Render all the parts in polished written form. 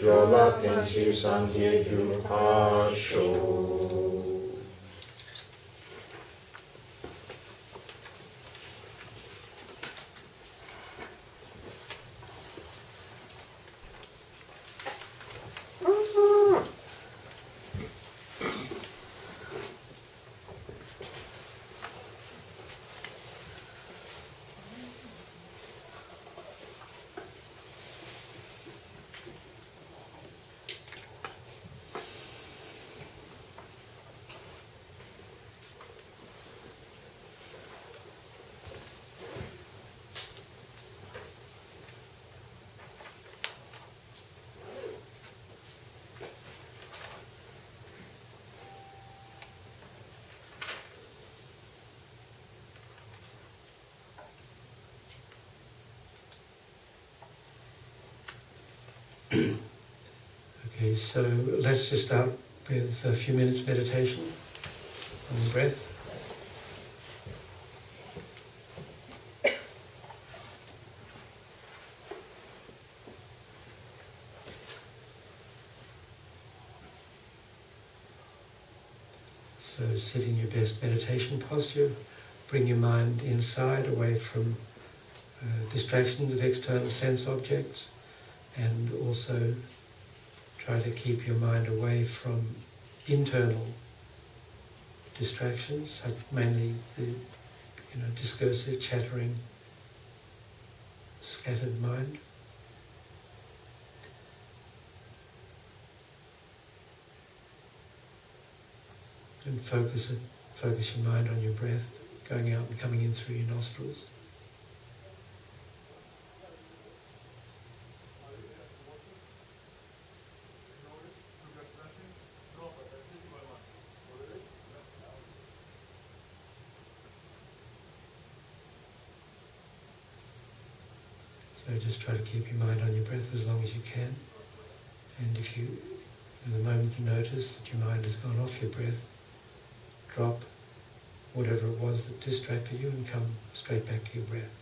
drola pensi santie ju asho. Okay, so let's just start with a few minutes meditation on the breath. So sit in your best meditation posture, bring your mind inside, away from distractions of external sense objects, and also try to keep your mind away from internal distractions, such mainly the discursive, chattering, scattered mind. And focus your mind on your breath, going out and coming in through your nostrils. So just try to keep your mind on your breath as long as you can. And if you, at the moment you notice that your mind has gone off your breath, drop whatever it was that distracted you and come straight back to your breath.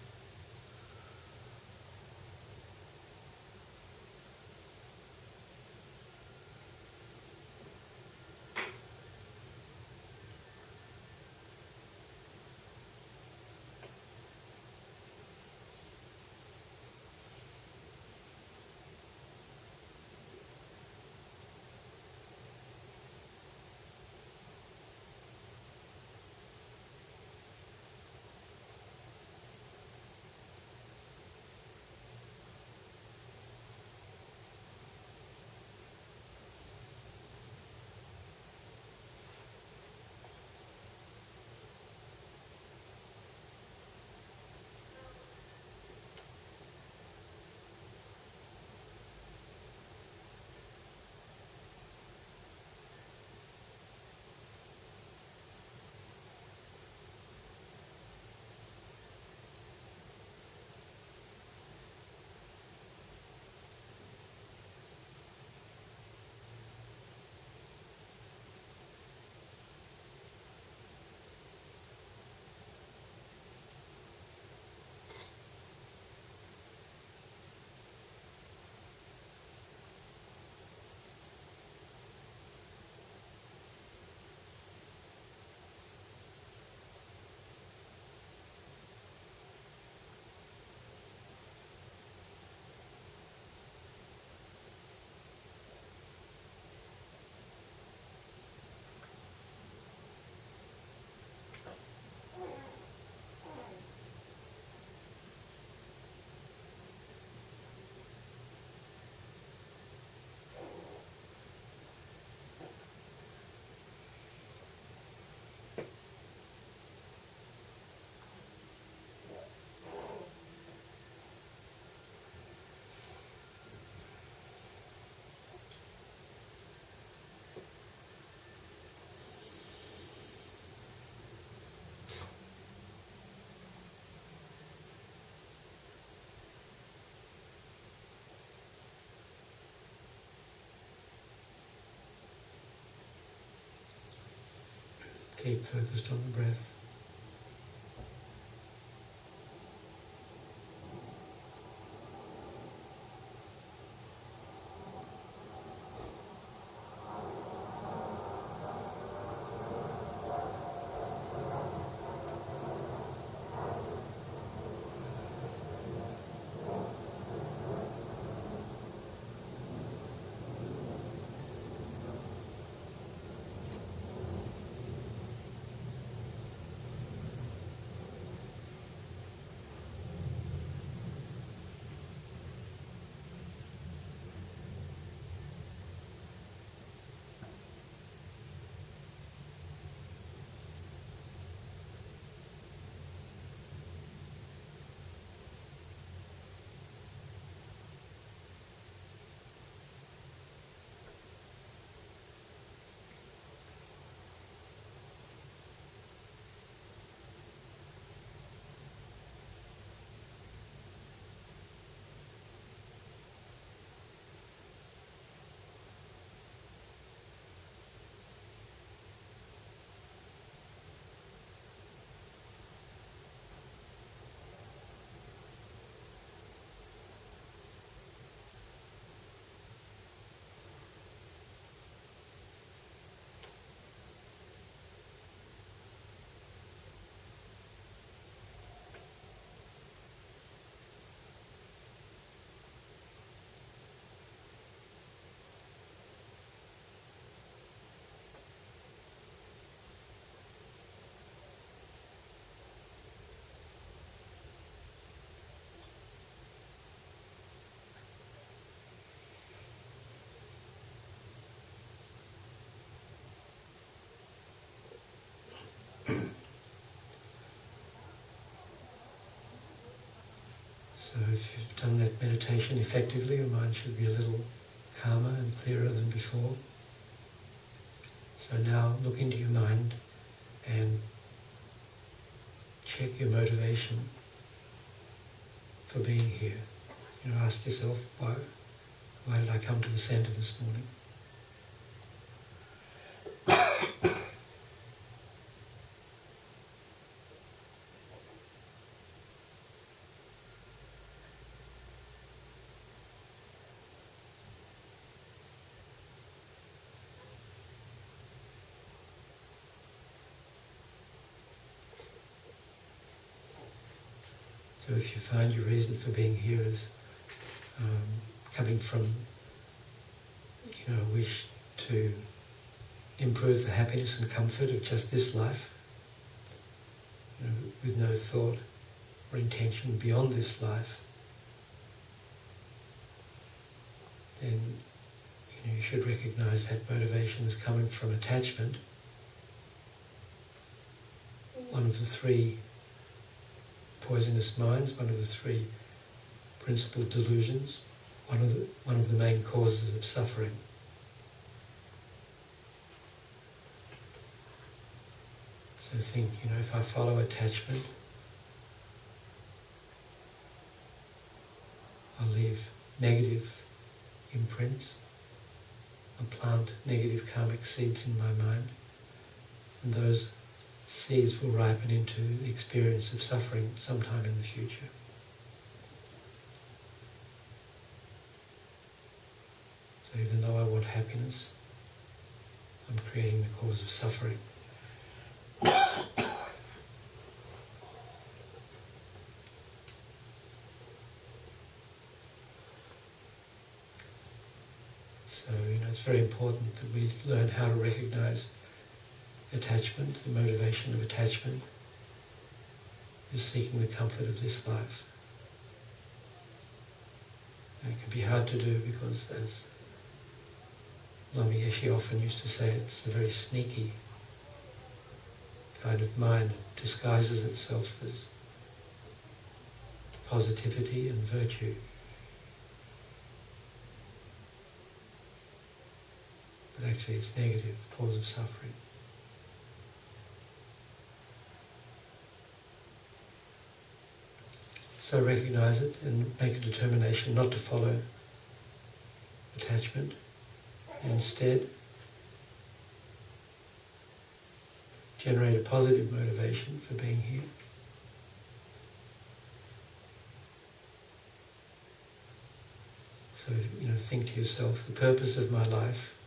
Keep focused on the breath. So if you've done that meditation effectively, your mind should be a little calmer and clearer than before. So now look into your mind and check your motivation for being here. Ask yourself, why did I come to the centre this morning? So if you find your reason for being here is coming from a wish to improve the happiness and comfort of just this life, with no thought or intention beyond this life, then you should recognize that motivation is coming from attachment, one of the three poisonous minds, one of the three principal delusions, one of the main causes of suffering. So think, if I follow attachment, I'll leave negative imprints, I'll plant negative karmic seeds in my mind, and those seeds will ripen into the experience of suffering sometime in the future. So even though I want happiness, I'm creating the cause of suffering. So, it's very important that we learn how to recognize attachment. The motivation of attachment is seeking the comfort of this life. And it can be hard to do because, as Lama Yeshe often used to say, it's a very sneaky kind of mind. It disguises itself as positivity and virtue. But actually it's negative, cause of suffering. So recognize it and make a determination not to follow attachment. And instead, generate a positive motivation for being here. So, think to yourself, the purpose of my life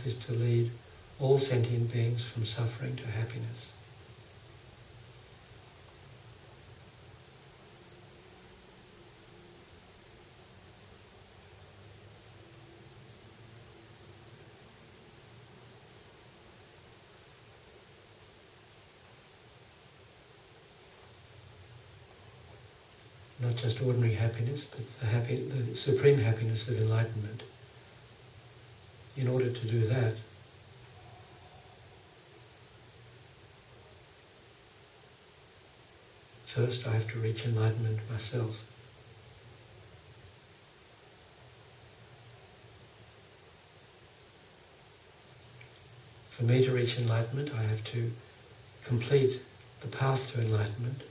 is to lead all sentient beings from suffering to happiness. Not just ordinary happiness, but the supreme happiness of enlightenment. In order to do that, first I have to reach enlightenment myself. For me to reach enlightenment, I have to complete the path to enlightenment.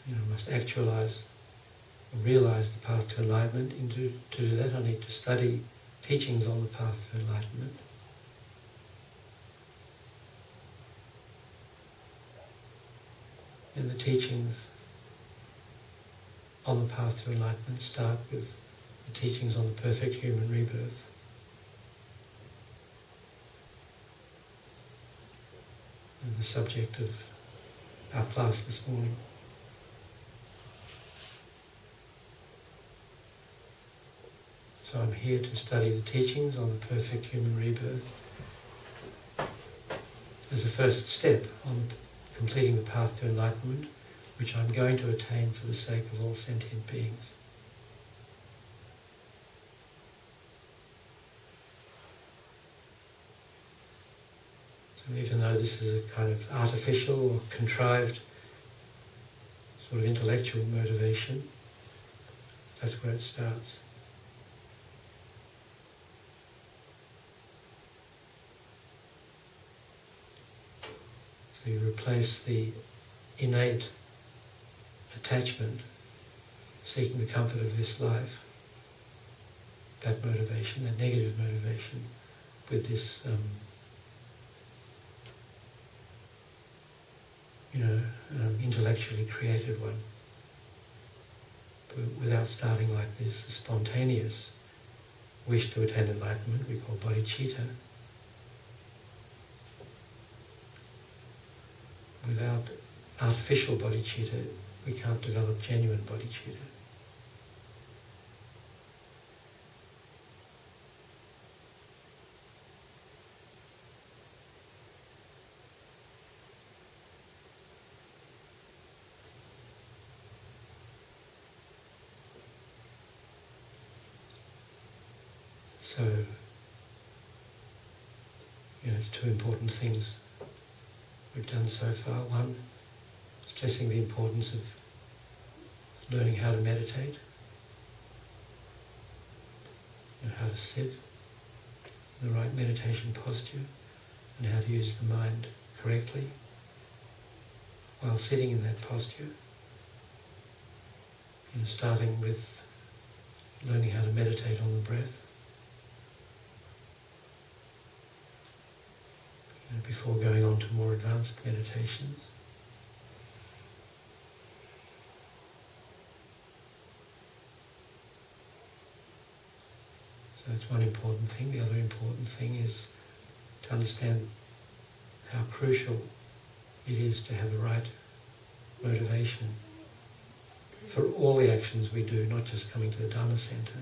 I must actualize or realize the path to enlightenment. And to do that, I need to study teachings on the path to enlightenment. And the teachings on the path to enlightenment start with the teachings on the perfect human rebirth. And the subject of our class this morning. So I'm here to study the teachings on the perfect human rebirth as a first step on completing the path to enlightenment, which I'm going to attain for the sake of all sentient beings. So even though this is a kind of artificial or contrived sort of intellectual motivation, that's where it starts. So you replace the innate attachment, seeking the comfort of this life, that motivation, that negative motivation, with this, intellectually created one. But without starting like this, the spontaneous wish to attain enlightenment, we call bodhicitta. Without artificial bodhicitta, we can't develop genuine bodhicitta. So, it's two important things we've done so far. One, stressing the importance of learning how to meditate, how to sit in the right meditation posture, and how to use the mind correctly while sitting in that posture. Starting with learning how to meditate on the breath, before going on to more advanced meditations. So that's one important thing. The other important thing is to understand how crucial it is to have the right motivation for all the actions we do, not just coming to the Dharma Center.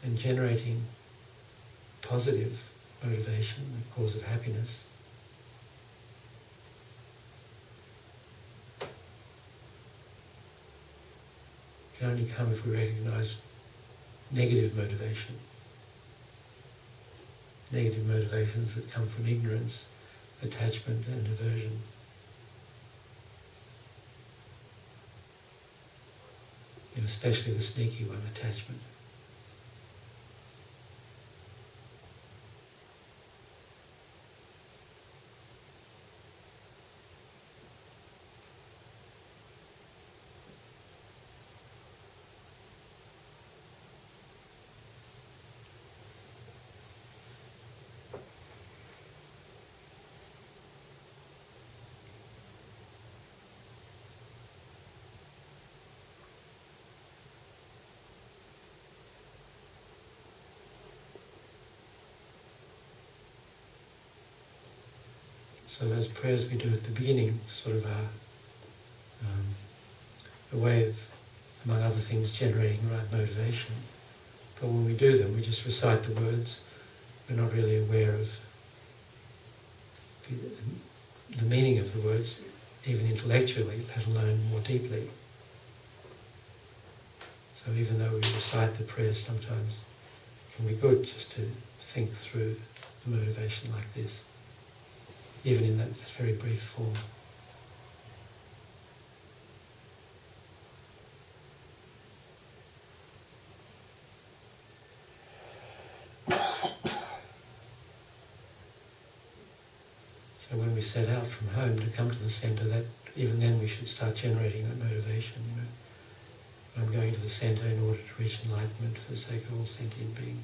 And generating positive motivation, the cause of happiness, can only come if we recognize negative motivation. Negative motivations that come from ignorance, attachment and aversion. And especially the sneaky one, attachment. So those prayers we do at the beginning sort of are a way of, among other things, generating the right motivation. But when we do them, we just recite the words. We're not really aware of the meaning of the words, even intellectually, let alone more deeply. So even though we recite the prayers, sometimes it can be good just to think through the motivation like this, even in that very brief form. So when we set out from home to come to the centre, that even then we should start generating that motivation. I'm going to the centre in order to reach enlightenment for the sake of all sentient beings.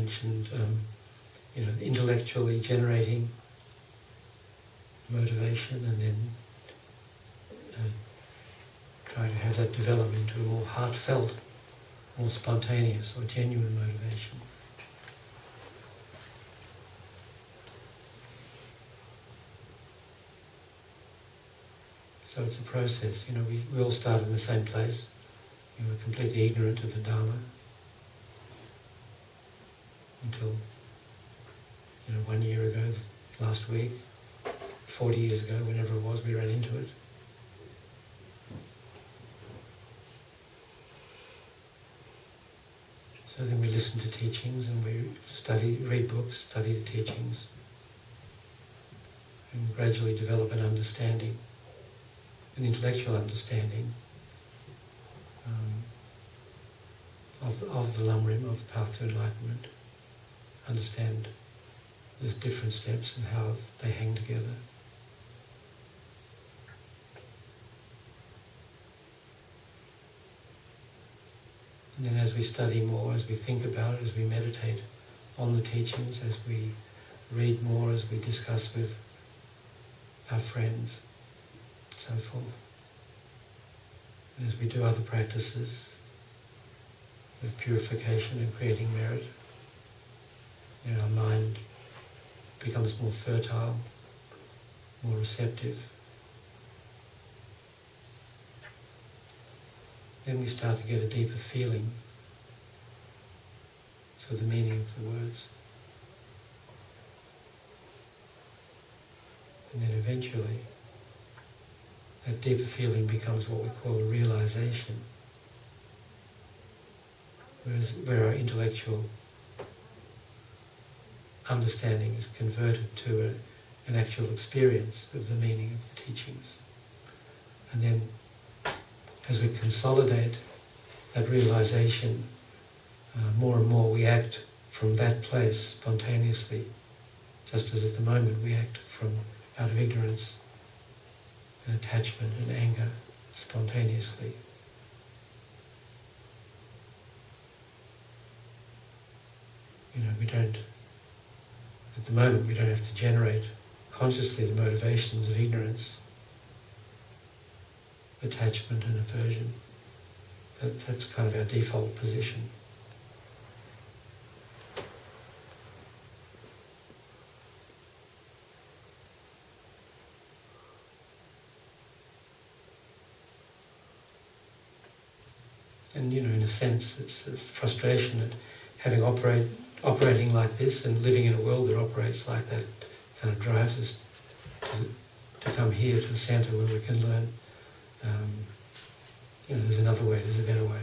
mentioned, intellectually generating motivation, and then try to have that develop into a more heartfelt, more spontaneous or genuine motivation. So it's a process. We all start in the same place. We were completely ignorant of the Dharma until 1 year ago, last week, 40 years ago, whenever it was, we ran into it. So then we listen to teachings and we read books, study the teachings, and gradually develop an understanding, an intellectual understanding of the lam-rim, of the path to enlightenment, understand the different steps and how they hang together. And then as we study more, as we think about it, as we meditate on the teachings, as we read more, as we discuss with our friends, so forth, and as we do other practices of purification and creating merit, our mind becomes more fertile, more receptive. Then we start to get a deeper feeling for the meaning of the words. And then eventually, that deeper feeling becomes what we call a realization, where our intellectual understanding is converted to an actual experience of the meaning of the teachings. And then as we consolidate that realization, more and more we act from that place spontaneously, just as at the moment we act out of ignorance and attachment and anger spontaneously. At the moment we don't have to generate consciously the motivations of ignorance, attachment and aversion. That's kind of our default position. And in a sense, it's a frustration at having operating like this and living in a world that operates like that kind of drives us to come here to the centre where we can learn. There's another way, there's a better way.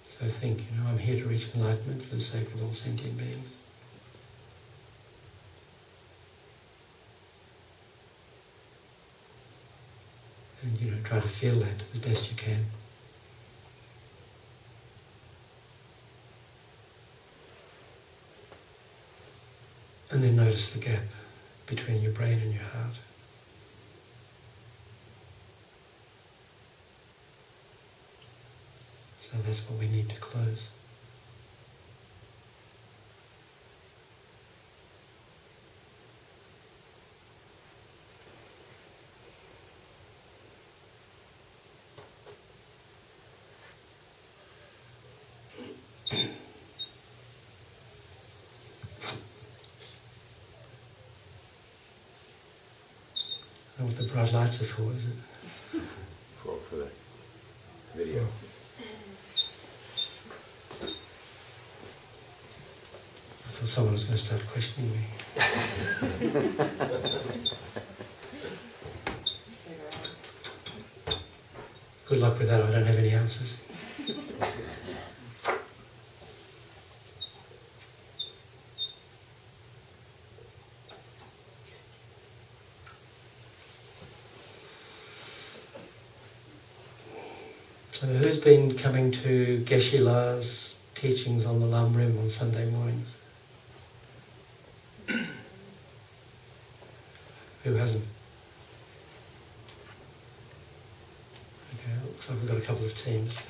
So think, I'm here to reach enlightenment for the sake of all sentient beings. And try to feel that as best you can. And then notice the gap between your brain and your heart. So that's what we need to close. And what the bright lights are for, is it? For the video. I thought someone was going to start questioning me. Good luck with that, I don't have any answers. So who's been coming to Geshe-La's teachings on the lam-rim on Sunday mornings? Who hasn't? Okay, looks like we've got a couple of teams.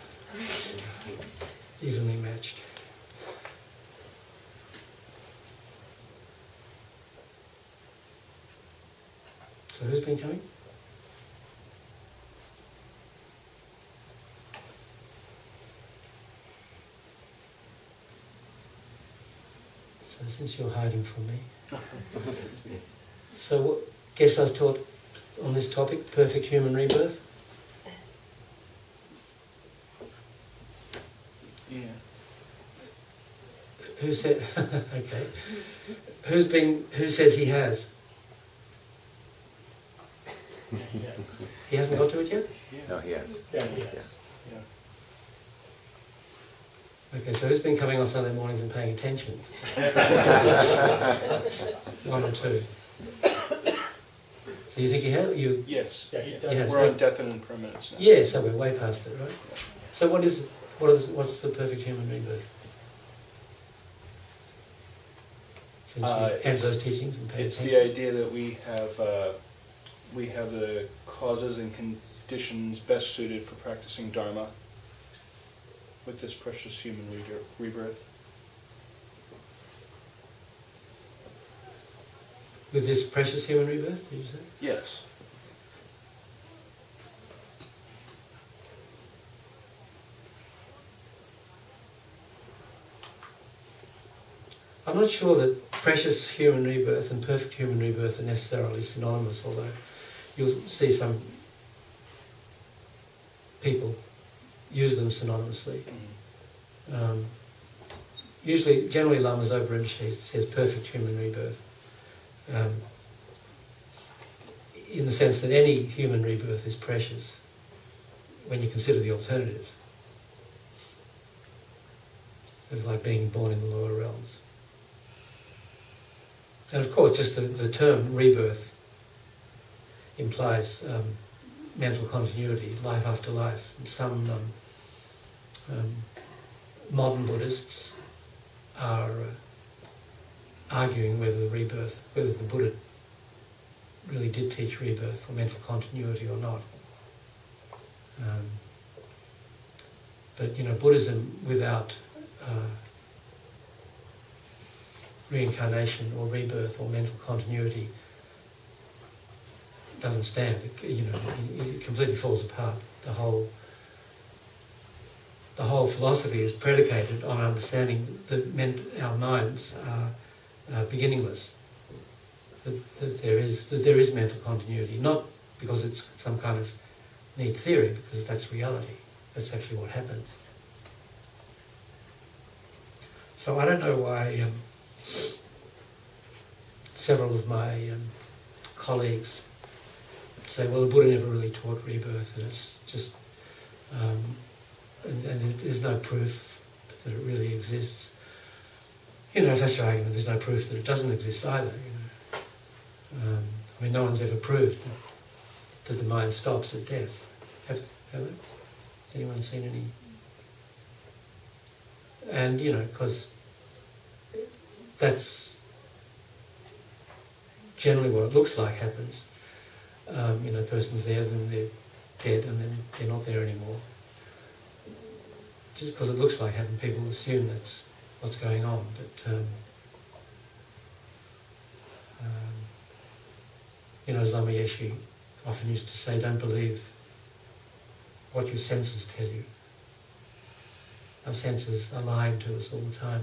Evenly matched. So who's been coming? So since you're hiding from me. So what Geshe-La's taught on this topic, perfect human rebirth? Yeah. Who said? Okay. Who says he has? He hasn't got to it yet? No, he has. Yeah. Okay, so who's been coming on Sunday mornings and paying attention? One or two. So you think he has? Yes. Yeah, he does. He has. We're on definite impermanence now. Yeah, so we're way past it, right? So what's the perfect human rebirth? Since you have It's- those teachings and pay It's attention. the idea that we have the causes and conditions best suited for practicing Dharma with this precious human rebirth. With this precious human rebirth, did you say? Yes. I'm not sure that precious human rebirth and perfect human rebirth are necessarily synonymous, although you'll see some people use them synonymously. Generally Lama Zopa Rinpoche says perfect human rebirth, in the sense that any human rebirth is precious when you consider the alternatives. It's like being born in the lower realms. And of course, just the term rebirth implies mental continuity, life after life. And some modern Buddhists are arguing whether the Buddha really did teach rebirth or mental continuity or not. But Buddhism without reincarnation or rebirth or mental continuity doesn't stand. It completely falls apart. The whole philosophy is predicated on understanding that our minds are beginningless. That there is mental continuity, not because it's some kind of neat theory, because that's reality. That's actually what happens. So I don't know why several of my colleagues say, well, the Buddha never really taught rebirth, and it's just, and there's no proof that it really exists. If that's your argument, there's no proof that it doesn't exist either. No one's ever proved that the mind stops at death. Have they? Has anyone seen any? And, because that's generally what it looks like happens. A person's there, then they're dead, and then they're not there anymore. Just because it looks like happening, people assume that's what's going on. But, as Lama Yeshe often used to say, don't believe what your senses tell you. Our senses are lying to us all the time.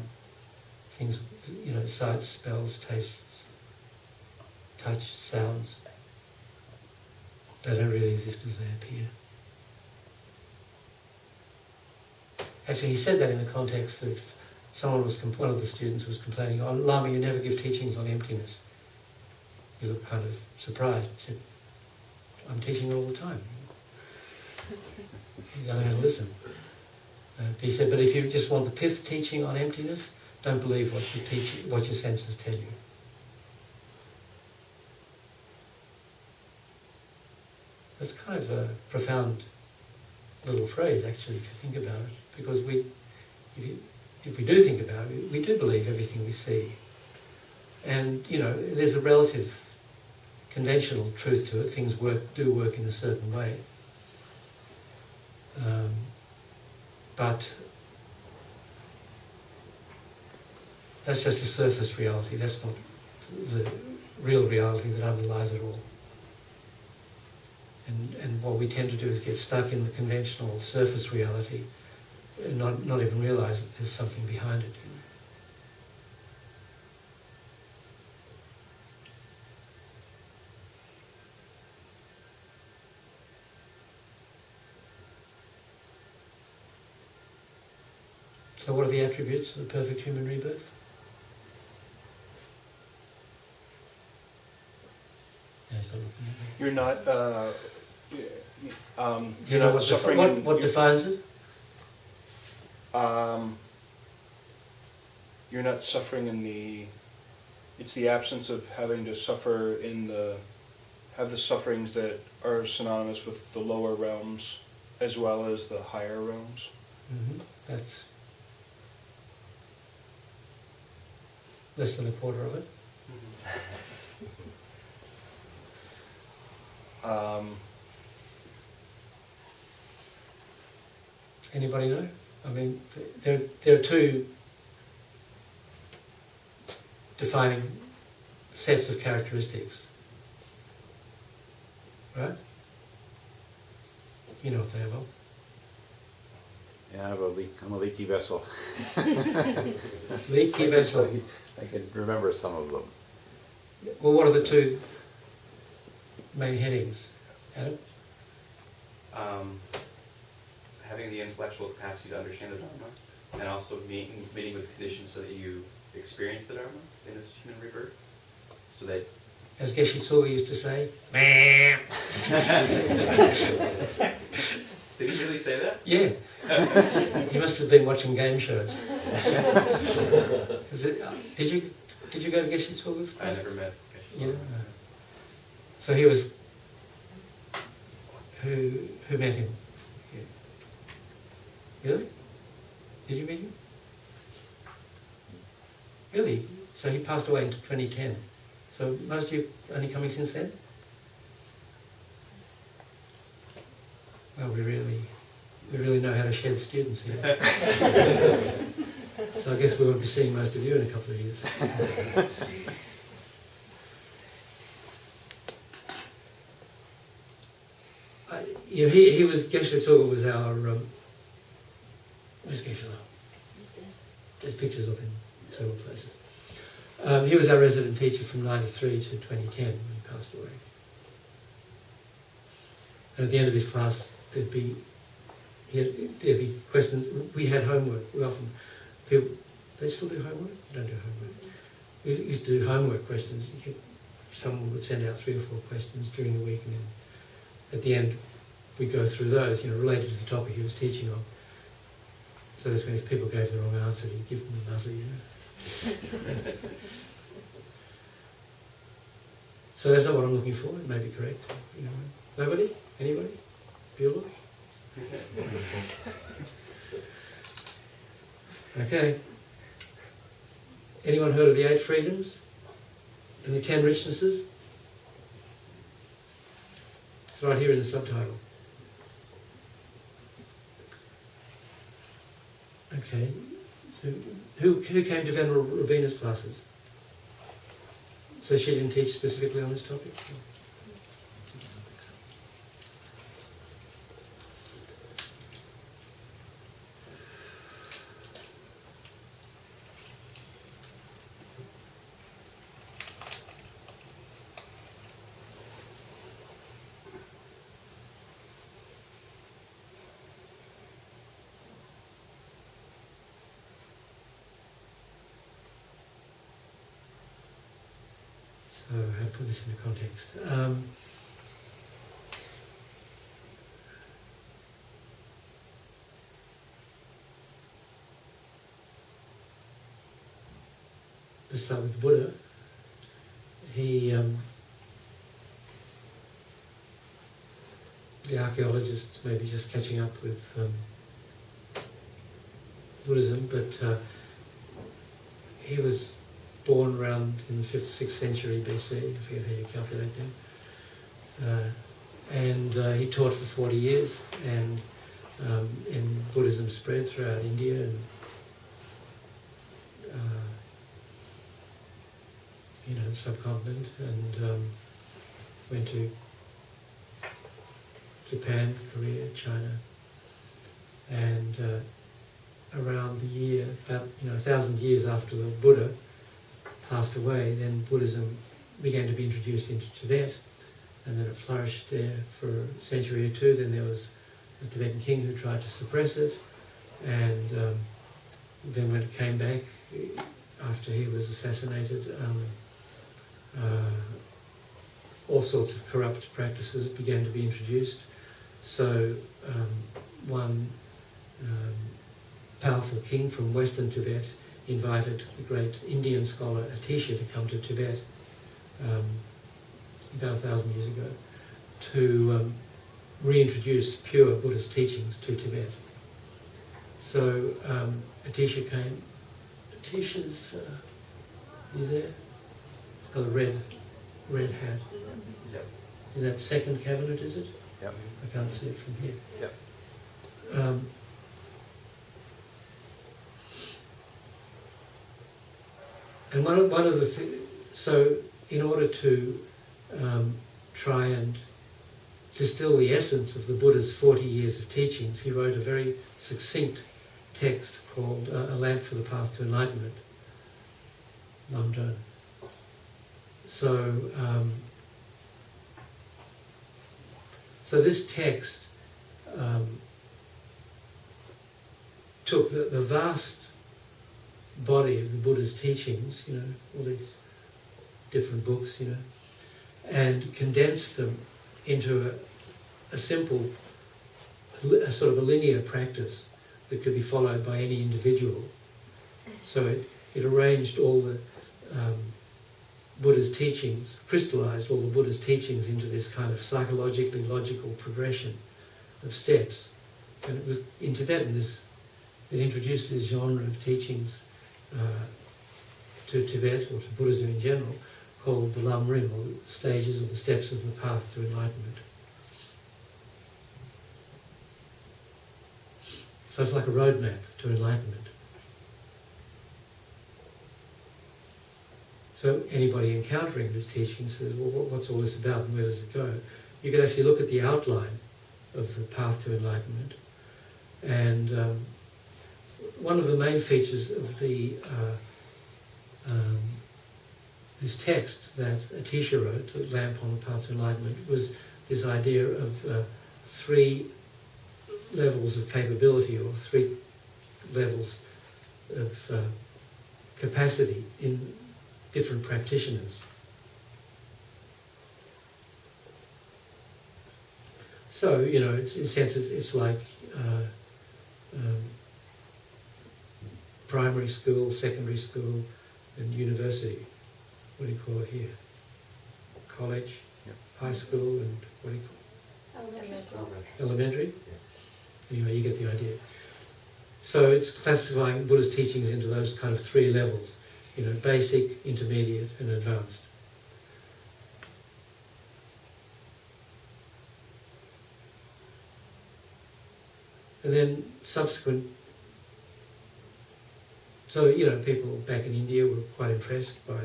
Things, sights, smells, tastes, touch, sounds, they don't really exist as they appear. Actually, he said that in the context of one of the students was complaining, "Oh, Lama, you never give teachings on emptiness." He looked kind of surprised and said, "I'm teaching all the time. You don't know how to listen." He said, "But if you just want the pith teaching on emptiness, don't believe what your senses tell you." That's kind of a profound little phrase, actually, if you think about it, because if we do think about it, we do believe everything we see. And, there's a relative conventional truth to it. Things do work in a certain way. But that's just a surface reality. That's not the real reality that underlies it all. And what we tend to do is get stuck in the conventional surface reality and not even realise that there's something behind it. So what are the attributes of the perfect human rebirth? No, he's not looking at me. You're not. Do you know what suffering. what defines it? You're not suffering in the. It's the absence of having to suffer have the sufferings that are synonymous with the lower realms as well as the higher realms. Mm-hmm. That's less than a quarter of it. Anybody know? I mean, there are two defining sets of characteristics, right? You know what they are, Bob. Yeah, I'm a leaky vessel. Leaky vessel. I can remember some of them. Well, what are the two main headings, Adam? Having the intellectual capacity to understand the Dharma, and also meeting with the conditions so that you experience the Dharma in this human rebirth. So that, as Geshe Tsuga used to say, did he really say that? yeah. He must have been watching game shows. Did you go to Geshe Tsuga's I class? never met Geshe. Yeah. So he was. Who met him? Yeah. Really? Did you meet him? Really? So he passed away in 2010. So most of you only coming since then? Well, we really know how to shed students here. So I guess we won't be seeing most of you in a couple of years. He was, Geshe Tsuga was our, where's Geshe? There's pictures of him in several places. He was our resident teacher from 93 to 2010 when he passed away. And at the end of his class, there'd be questions. We had homework. We often, they still do homework? Don't do homework. We used to do homework questions. Someone would send out 3 or 4 questions during the week, and then at the end, we'd go through those, related to the topic he was teaching on. So that's when if people gave the wrong answer, he'd give them the buzzer, So that's not what I'm looking for. It may be correct. Nobody? Anybody? Bueller? Okay. Anyone heard of the 8 freedoms and the 10 richnesses? It's right here in the subtitle. Okay. Who came to Venerable Robina's classes? So she didn't teach specifically on this topic? So how to put this into context? Let's start with the Buddha. the archaeologists may be just catching up with Buddhism, but he was born around in the 5th, 6th century BC, I forget how you calculate that. And he taught for 40 years, and Buddhism spread throughout India and the subcontinent, and went to Japan, Korea, China, and around the year, about 1,000 years after the Buddha passed away, then Buddhism began to be introduced into Tibet, and then it flourished there for a century or two. Then there was a Tibetan king who tried to suppress it, and then when it came back, after he was assassinated, all sorts of corrupt practices began to be introduced. So one powerful king from western Tibet invited the great Indian scholar Atisha to come to Tibet about 1,000 years ago to reintroduce pure Buddhist teachings to Tibet. So Atisha came. Atisha's, you there? It's got a red hat. Yep. In that second cabinet, is it? Yep. I can't see it from here. Yep. And one of the so in order to try and distill the essence of the Buddha's 40 years of teachings, he wrote a very succinct text called A Lamp for the Path to Enlightenment, lam-rim. So, so this text took the vast body of the Buddha's teachings, all these different books, and condensed them into a simple, a sort of a linear practice that could be followed by any individual. So it arranged all the Buddha's teachings, crystallized all the Buddha's teachings into this kind of psychologically logical progression of steps. And it was in Tibetan, it introduced this genre of teachings to Tibet, or to Buddhism in general, called the lam-rim, or the stages or the steps of the path to enlightenment. So it's like a roadmap to enlightenment. So anybody encountering this teaching says, well, what's all this about and where does it go? You could actually look at the outline of the path to enlightenment. And one of the main features of the this text that Atisha wrote, The Lamp on the Path to Enlightenment, was this idea of 3 levels of capability, or 3 levels of capacity in different practitioners. So, it's, in a sense, it's like primary school, secondary school, and university. What do you call it here? College, Yep. high school, and what do you call it? Elementary school. Elementary? Anyway, you get the idea. So it's classifying Buddha's teachings into those kind of 3 levels, basic, intermediate, and advanced. And then subsequent, so people back in India were quite impressed by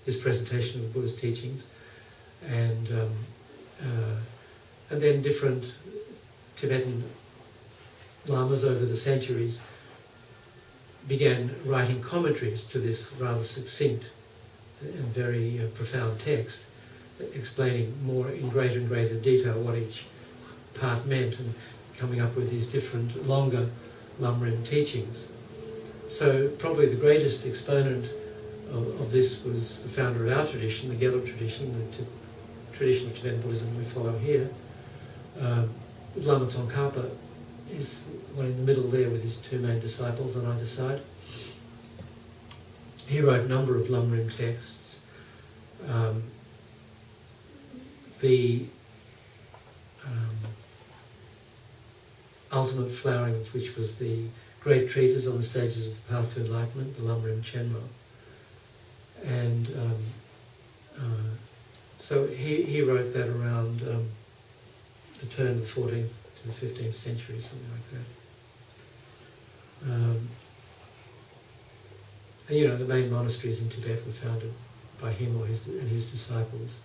this presentation of Buddha's teachings, and then different Tibetan lamas over the centuries began writing commentaries to this rather succinct and very profound text, explaining more in greater and greater detail what each part meant, and coming up with these different longer lam-rim teachings. So probably the greatest exponent of this was the founder of our tradition, the Gelug tradition, the tradition of Tibetan Buddhism we follow here. Lama Tsongkhapa is one in the middle there with his 2 main disciples on either side. He wrote a number of lam-rim texts. ultimate flowering of which was the great treatise on the stages of the path to enlightenment, the lam-rim Chenmo. And so he wrote that around the turn of the 14th to the 15th century, something like that. And the main monasteries in Tibet were founded by him or his disciples,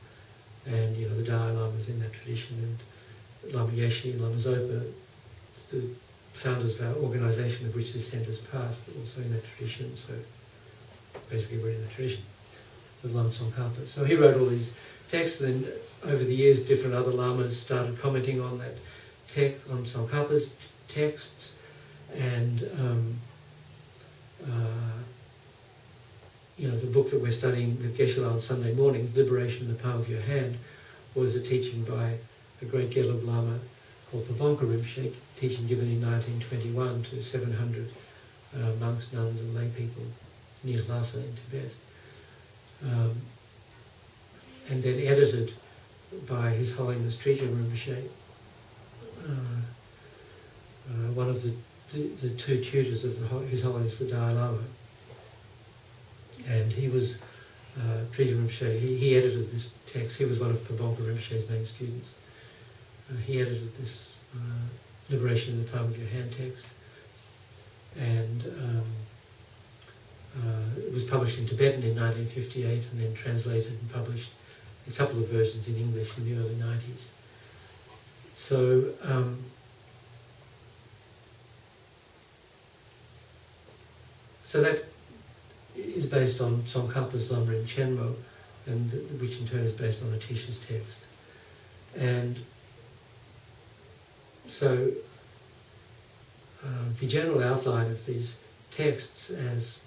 and the Dalai Lama is in that tradition, and Lama Yeshe and Lama Zopa, the founders of our organisation of which this centre is part, are also in that tradition. So basically we're in that tradition with Lama Tsongkhapa. So he wrote all these texts, and then over the years different other lamas started commenting on that text, on Tsongkhapa's texts, and the book that we're studying with Geshe-la on Sunday morning, Liberation in the Palm of Your Hand, was a teaching by a great Gelug Lama called Pabongka Rinpoche, teaching given in 1921 to 700 monks, nuns and lay people near Lhasa in Tibet. And then edited by His Holiness Trijang Rinpoche, one of the two tutors of His Holiness the Dalai Lama. And he was, Trijang Rinpoche, he edited this text. He was one of Pabongka Rinpoche's main students. He edited this Liberation in the Palm of Your Hand text. And it was published in Tibetan in 1958 and then translated and published a couple of versions in English in the early 90s. So, so that is based on Tsongkhapa's lam-rim Chenmo, and which in turn is based on Atisha's text. And so the general outline of these texts as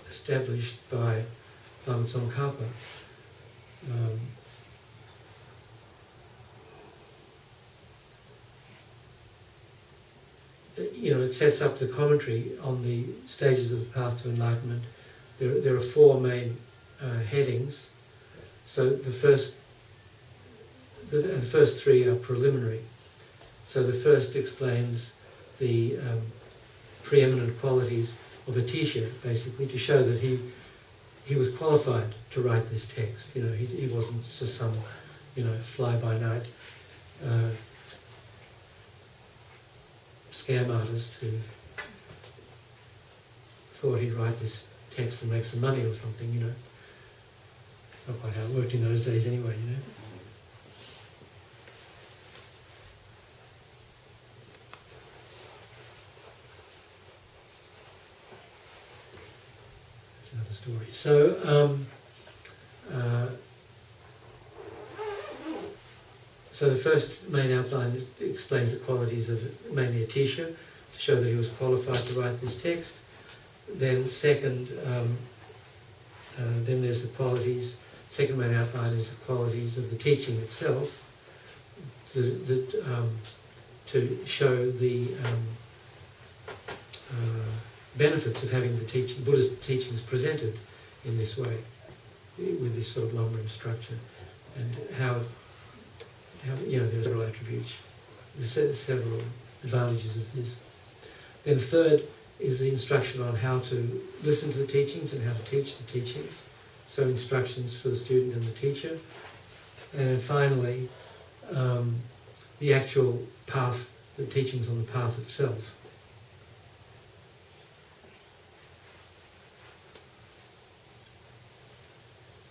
established by Lama Tsongkhapa it sets up the commentary on the stages of the path to enlightenment. There are four main headings. So the first three are preliminary. So the first explains the preeminent qualities of Atisha, basically, to show that he was qualified to write this text. He wasn't just some, fly-by-night scam artist who thought he'd write this text and make some money or something, Not quite how it worked in those days anyway, That's another story. So the first main outline explains the qualities of mainly Atisha, to show that he was qualified to write this text. Then second, then there's the qualities. Second main outline is the qualities of the teaching itself, to show the benefits of having the Buddha's teachings presented in this way, with this sort of lam-rim structure, and how there are several attributes, several advantages of this. Then third is the instruction on how to listen to the teachings and how to teach the teachings. So instructions for the student and the teacher. And then finally, the actual path, the teachings on the path itself.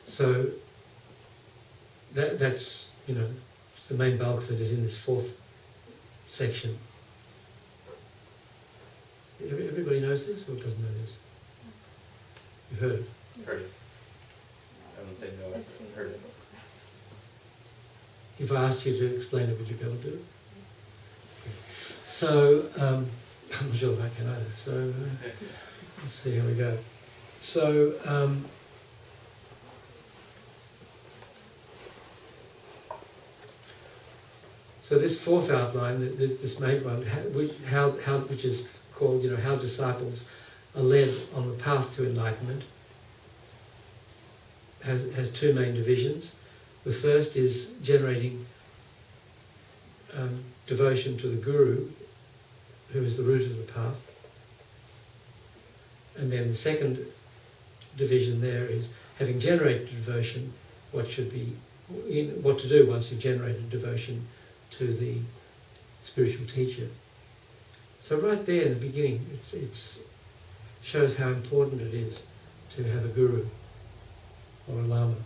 So that's, the main bulk of it is in this fourth section. Everybody knows this or doesn't know this? You've heard it? Heard it. I wouldn't say no, I've heard it. If I asked you to explain it, would you be able to do it? Okay. So, I'm not sure if I can either. So, let's see how we go. So, so this fourth outline, this main one, which is called, how disciples are led on the path to enlightenment, has two main divisions. The first is generating devotion to the Guru who is the root of the path. And then the second division there is, having generated devotion, what to do once you've generated devotion to the spiritual teacher. So right there in the beginning, it shows how important it is to have a guru, or a lama,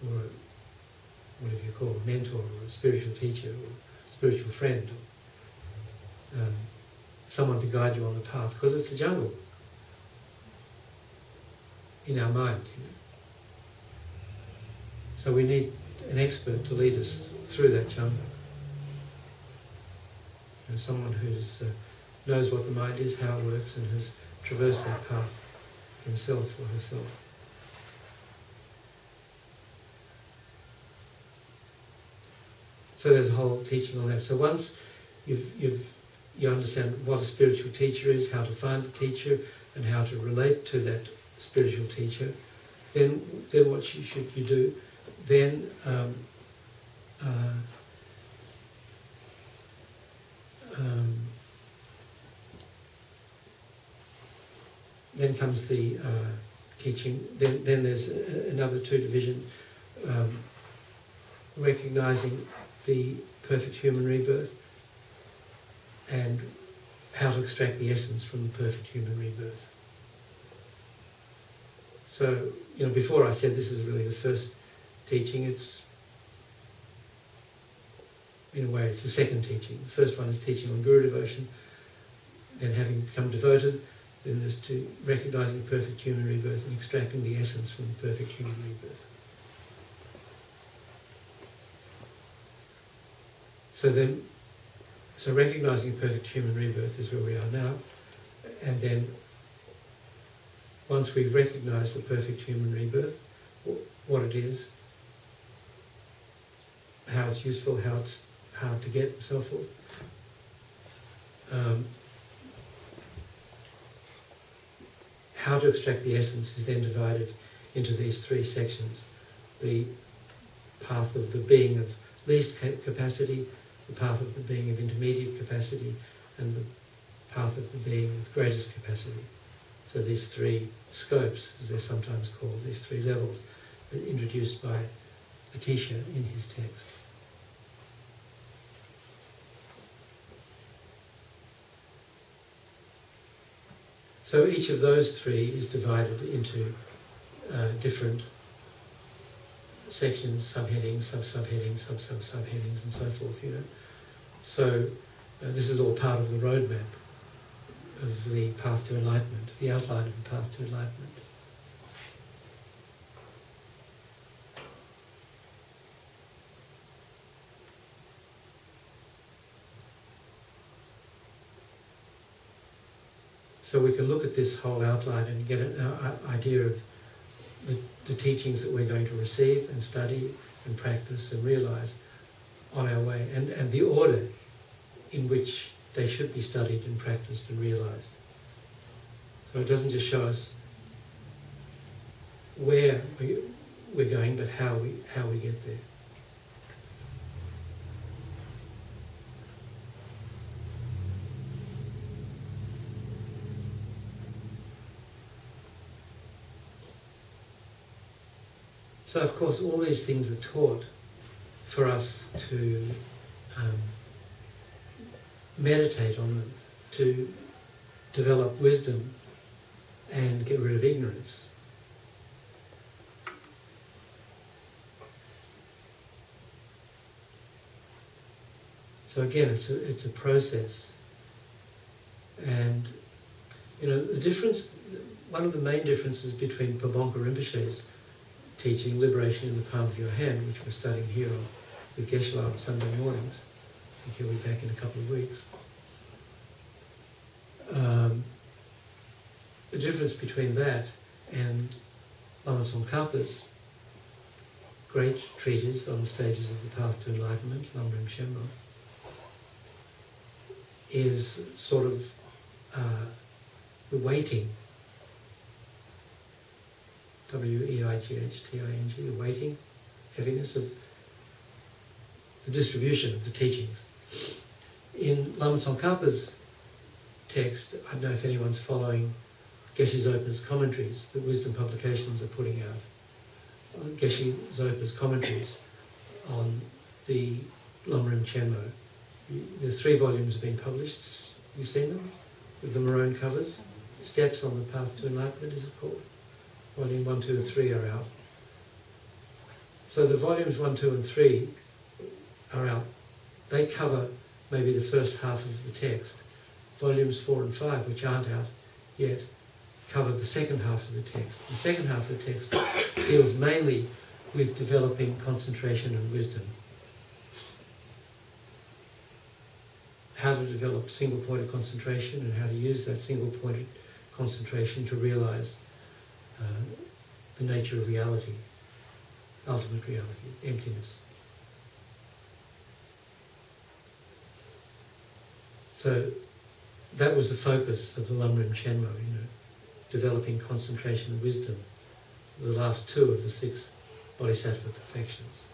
or whatever you call a mentor, or a spiritual teacher, or a spiritual friend, or someone to guide you on the path, because it's a jungle in our mind. So we need an expert to lead us through that jungle. Someone who knows what the mind is, how it works, and has traversed that path himself or herself. So there's a whole teaching on that. So once you understand what a spiritual teacher is, how to find the teacher, and how to relate to that spiritual teacher, then what should you do? Then then comes the teaching. Then there's another two divisions, recognizing the perfect human rebirth and how to extract the essence from the perfect human rebirth. So, before I said this is really the first teaching, in a way it's the second teaching. The first one is teaching on guru devotion, then having become devoted, then there's to recognizing perfect human rebirth and extracting the essence from the perfect human rebirth. So recognizing perfect human rebirth is where we are now, and then once we've recognized the perfect human rebirth, what it is, how it's useful, how it's hard to get, and so forth, how to extract the essence is then divided into these three sections. The path of the being of least capacity, the path of the being of intermediate capacity, and the path of the being of greatest capacity. So these three scopes, as they're sometimes called, these three levels, are introduced by Atisha in his text. So each of those three is divided into different sections, subheadings, sub-subheadings, sub-sub-subheadings, and so forth, So this is all part of the roadmap of the path to enlightenment, the outline of the path to enlightenment. So we can look at this whole outline and get an idea of the teachings that we're going to receive and study and practice and realize on our way, and the order in which they should be studied and practiced and realized. So it doesn't just show us where we're going, but how we get there. So of course all these things are taught for us to meditate on them, to develop wisdom and get rid of ignorance. So again, it's a process. And the difference, one of the main differences between Pabongka Rinpoche's teaching, Liberation in the Palm of Your Hand, which we're studying here with Geshe-la on Sunday mornings. I think he'll be back in a couple of weeks. The difference between that and Lama Zopa great treatise on the stages of the path to enlightenment, lam-rim Shenmo, is sort of the weighting, weighting, the weighting, heaviness of the distribution of the teachings. In Lama Tsongkhapa's text, I don't know if anyone's following Geshe Zopa's commentaries that Wisdom Publications are putting out. Geshe Zopa's commentaries on the lam-rim Chenmo. The 3 volumes have been published. You've seen them? With the maroon covers. Steps on the Path to Enlightenment is it called. Volume 1, 2 and 3 are out. So the volumes 1, 2 and 3 are out. They cover maybe the first half of the text. Volumes 4 and 5, which aren't out yet, cover the second half of the text. The second half of the text deals mainly with developing concentration and wisdom. How to develop single point of concentration and how to use that single point of concentration to realize the nature of reality, ultimate reality, emptiness. So that was the focus of the lam-rim Chenmo, developing concentration and wisdom, the last 2 of the 6 bodhisattva perfections.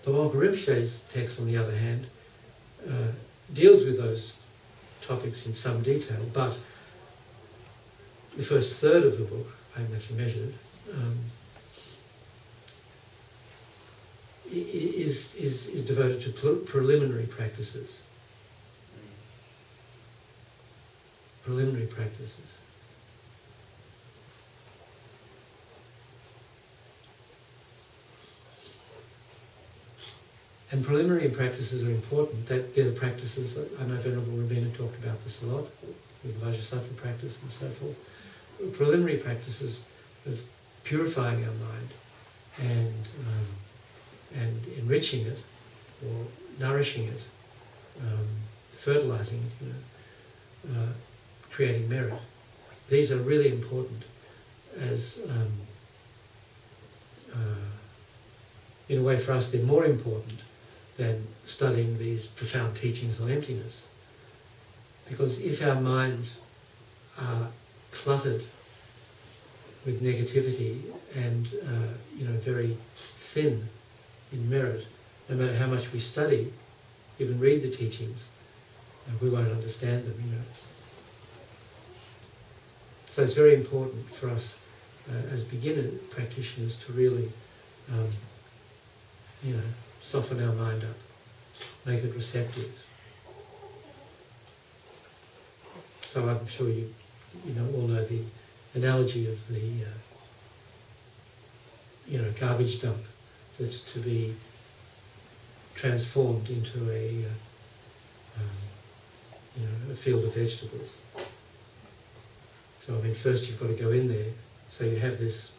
Pabongka Rinpoche's text, on the other hand, deals with those topics in some detail, but the first third of the book, I haven't actually measured it, is devoted to preliminary practices. Preliminary practices. And preliminary practices are important. They're the practices that I know Venerable Rabina talked about this a lot, with the Vajrasattva practice and so forth. Preliminary practices of purifying our mind and enriching it, or nourishing it, fertilizing it, creating merit. These are really important as, in a way for us, they're more important than studying these profound teachings on emptiness. Because if our minds are cluttered with negativity and very thin in merit, no matter how much we study, even read the teachings, we won't understand them. So it's very important for us as beginner practitioners to really, soften our mind up, make it receptive. So I'm sure you all know the analogy of the garbage dump that's to be transformed into a field of vegetables. So first you've got to go in there. So you have this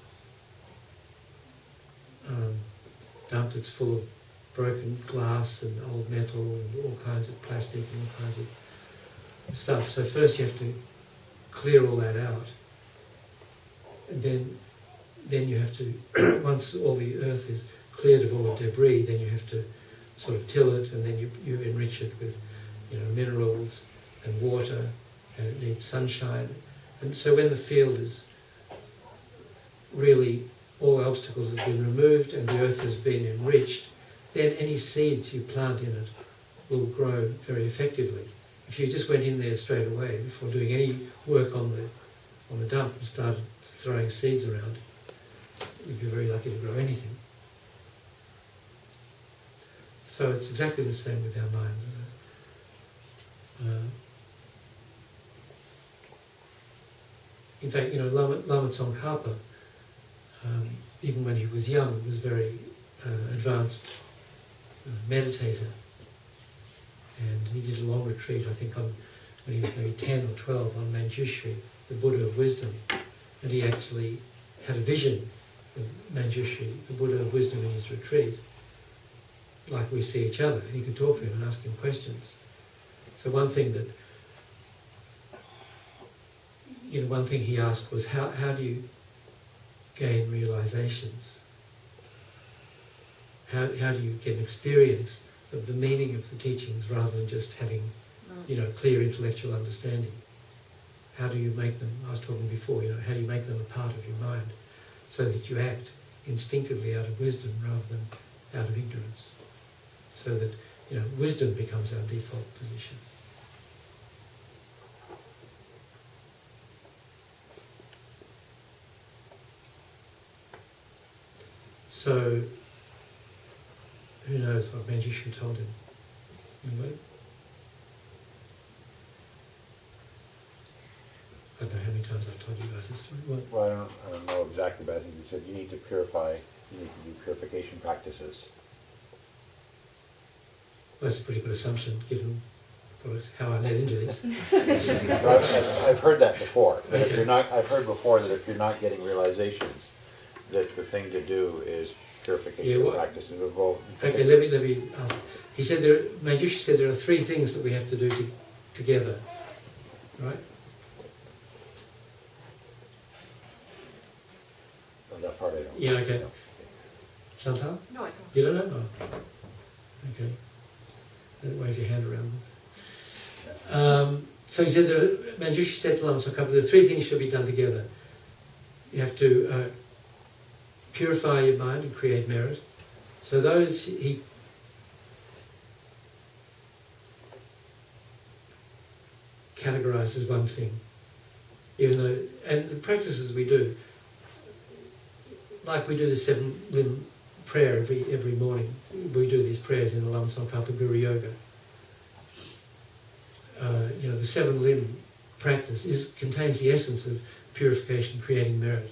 dump that's full of broken glass and old metal and all kinds of plastic and all kinds of stuff. So first you have to clear all that out, and then you have to, once all the earth is cleared of all the debris, then you have to sort of till it, and then you enrich it with minerals and water, and it needs sunshine. And so when the field is really, all obstacles have been removed and the earth has been enriched, then any seeds you plant in it will grow very effectively. If you just went in there straight away before doing any work on the dump and started throwing seeds around, you'd be very lucky to grow anything. So it's exactly the same with our mind. In fact, Lama Tsongkhapa, even when he was young, was very advanced meditator. And he did a long retreat, I think, when he was maybe 10 or 12, on Manjushri, the Buddha of wisdom. And he actually had a vision of Manjushri, the Buddha of wisdom, in his retreat, like we see each other. And he could talk to him and ask him questions. So one thing he asked was, how do you gain realizations? How do you get an experience of the meaning of the teachings rather than just having, clear intellectual understanding? How do you make them, I was talking before, how do you make them a part of your mind so that you act instinctively out of wisdom rather than out of ignorance? So that wisdom becomes our default position. So, who knows what Manjushri told him? Anybody? I don't know how many times I've told you guys this story. What? Well, I don't know exactly, but I think you said you need to purify, you need to do purification practices. That's a pretty good assumption, given how I led into this. I've heard that before. That if Okay. you're not, I've heard before that if you're not getting realizations, that the thing to do is purification Yeah, what- practices. Involve. Okay, let me ask. He said Manjushri said there are three things that we have to do together, right? Oh, that part I don't. Yeah, okay. Chantal? No, I don't. You don't know? Oh. Okay. Don't wave your hand around. So he said, Manjushri said to Lama Zopa, there are three things should be done together. You have to purify your mind and create merit. So those he categorized as one thing. Even though, and the practices we do, like we do the 7-limb prayer every morning. We do these prayers in the Lama Zopa Guru Yoga. The 7-limb practice contains the essence of purification, creating merit.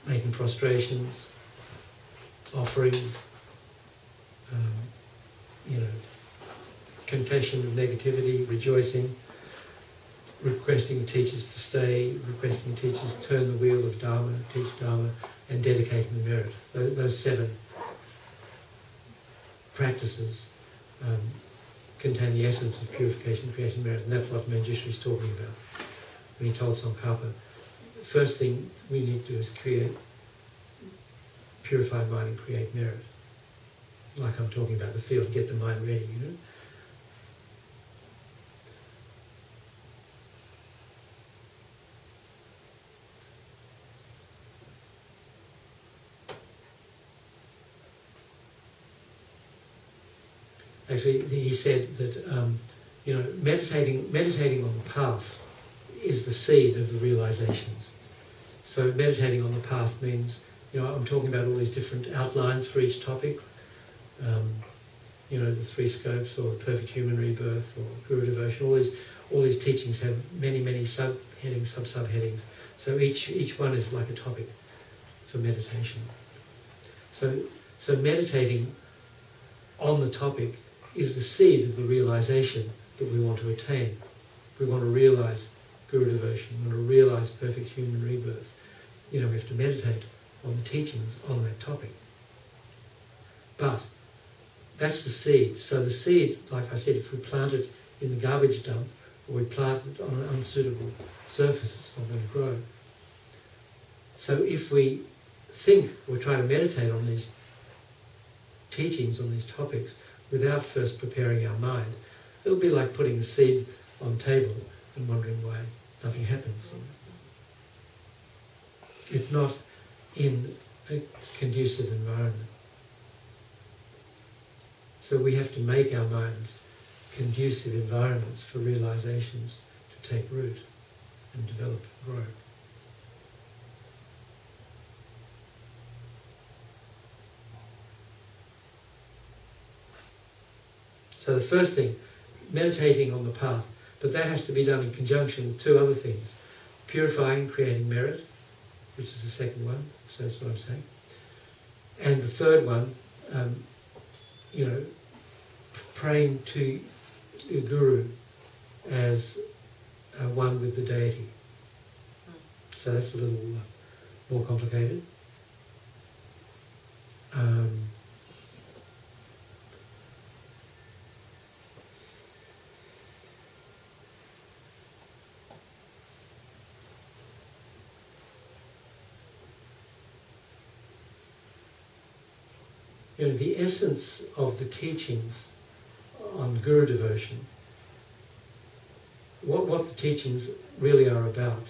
Making prostrations, offerings, confession of negativity, rejoicing, requesting the teachers to stay, requesting the teachers to turn the wheel of Dharma, teach Dharma, and dedicating the merit. Those 7 practices contain the essence of purification, creating merit, and that's what Manjushri is talking about when he told Tsongkhapa. The first thing we need to do is purify mind and create merit. Like I'm talking about the field, get the mind ready, Actually, he said that meditating on the path is the seed of the realizations. So meditating on the path means, I'm talking about all these different outlines for each topic. The 3 scopes, or perfect human rebirth, or guru devotion. All these teachings have many subheadings, sub-subheadings. So each one is like a topic for meditation. So meditating on the topic is the seed of the realization that we want to attain. We want to realize guru devotion, we want to realize perfect human rebirth. We have to meditate on the teachings on that topic. But that's the seed. So the seed, like I said, if we plant it in the garbage dump, or we plant it on an unsuitable surface, it's not going to grow. So if we think we're trying to meditate on these teachings, on these topics, without first preparing our mind, it'll be like putting a seed on the table and wondering why nothing happens. It's not in a conducive environment. So we have to make our minds conducive environments for realizations to take root and develop and grow. So the first thing, meditating on the path, but that has to be done in conjunction with 2 other things. Purifying and creating merit, which is the second one, so that's what I'm saying. And the third one, praying to your guru as one with the deity. So that's a little more complicated. The essence of the teachings on guru devotion, what the teachings really are about,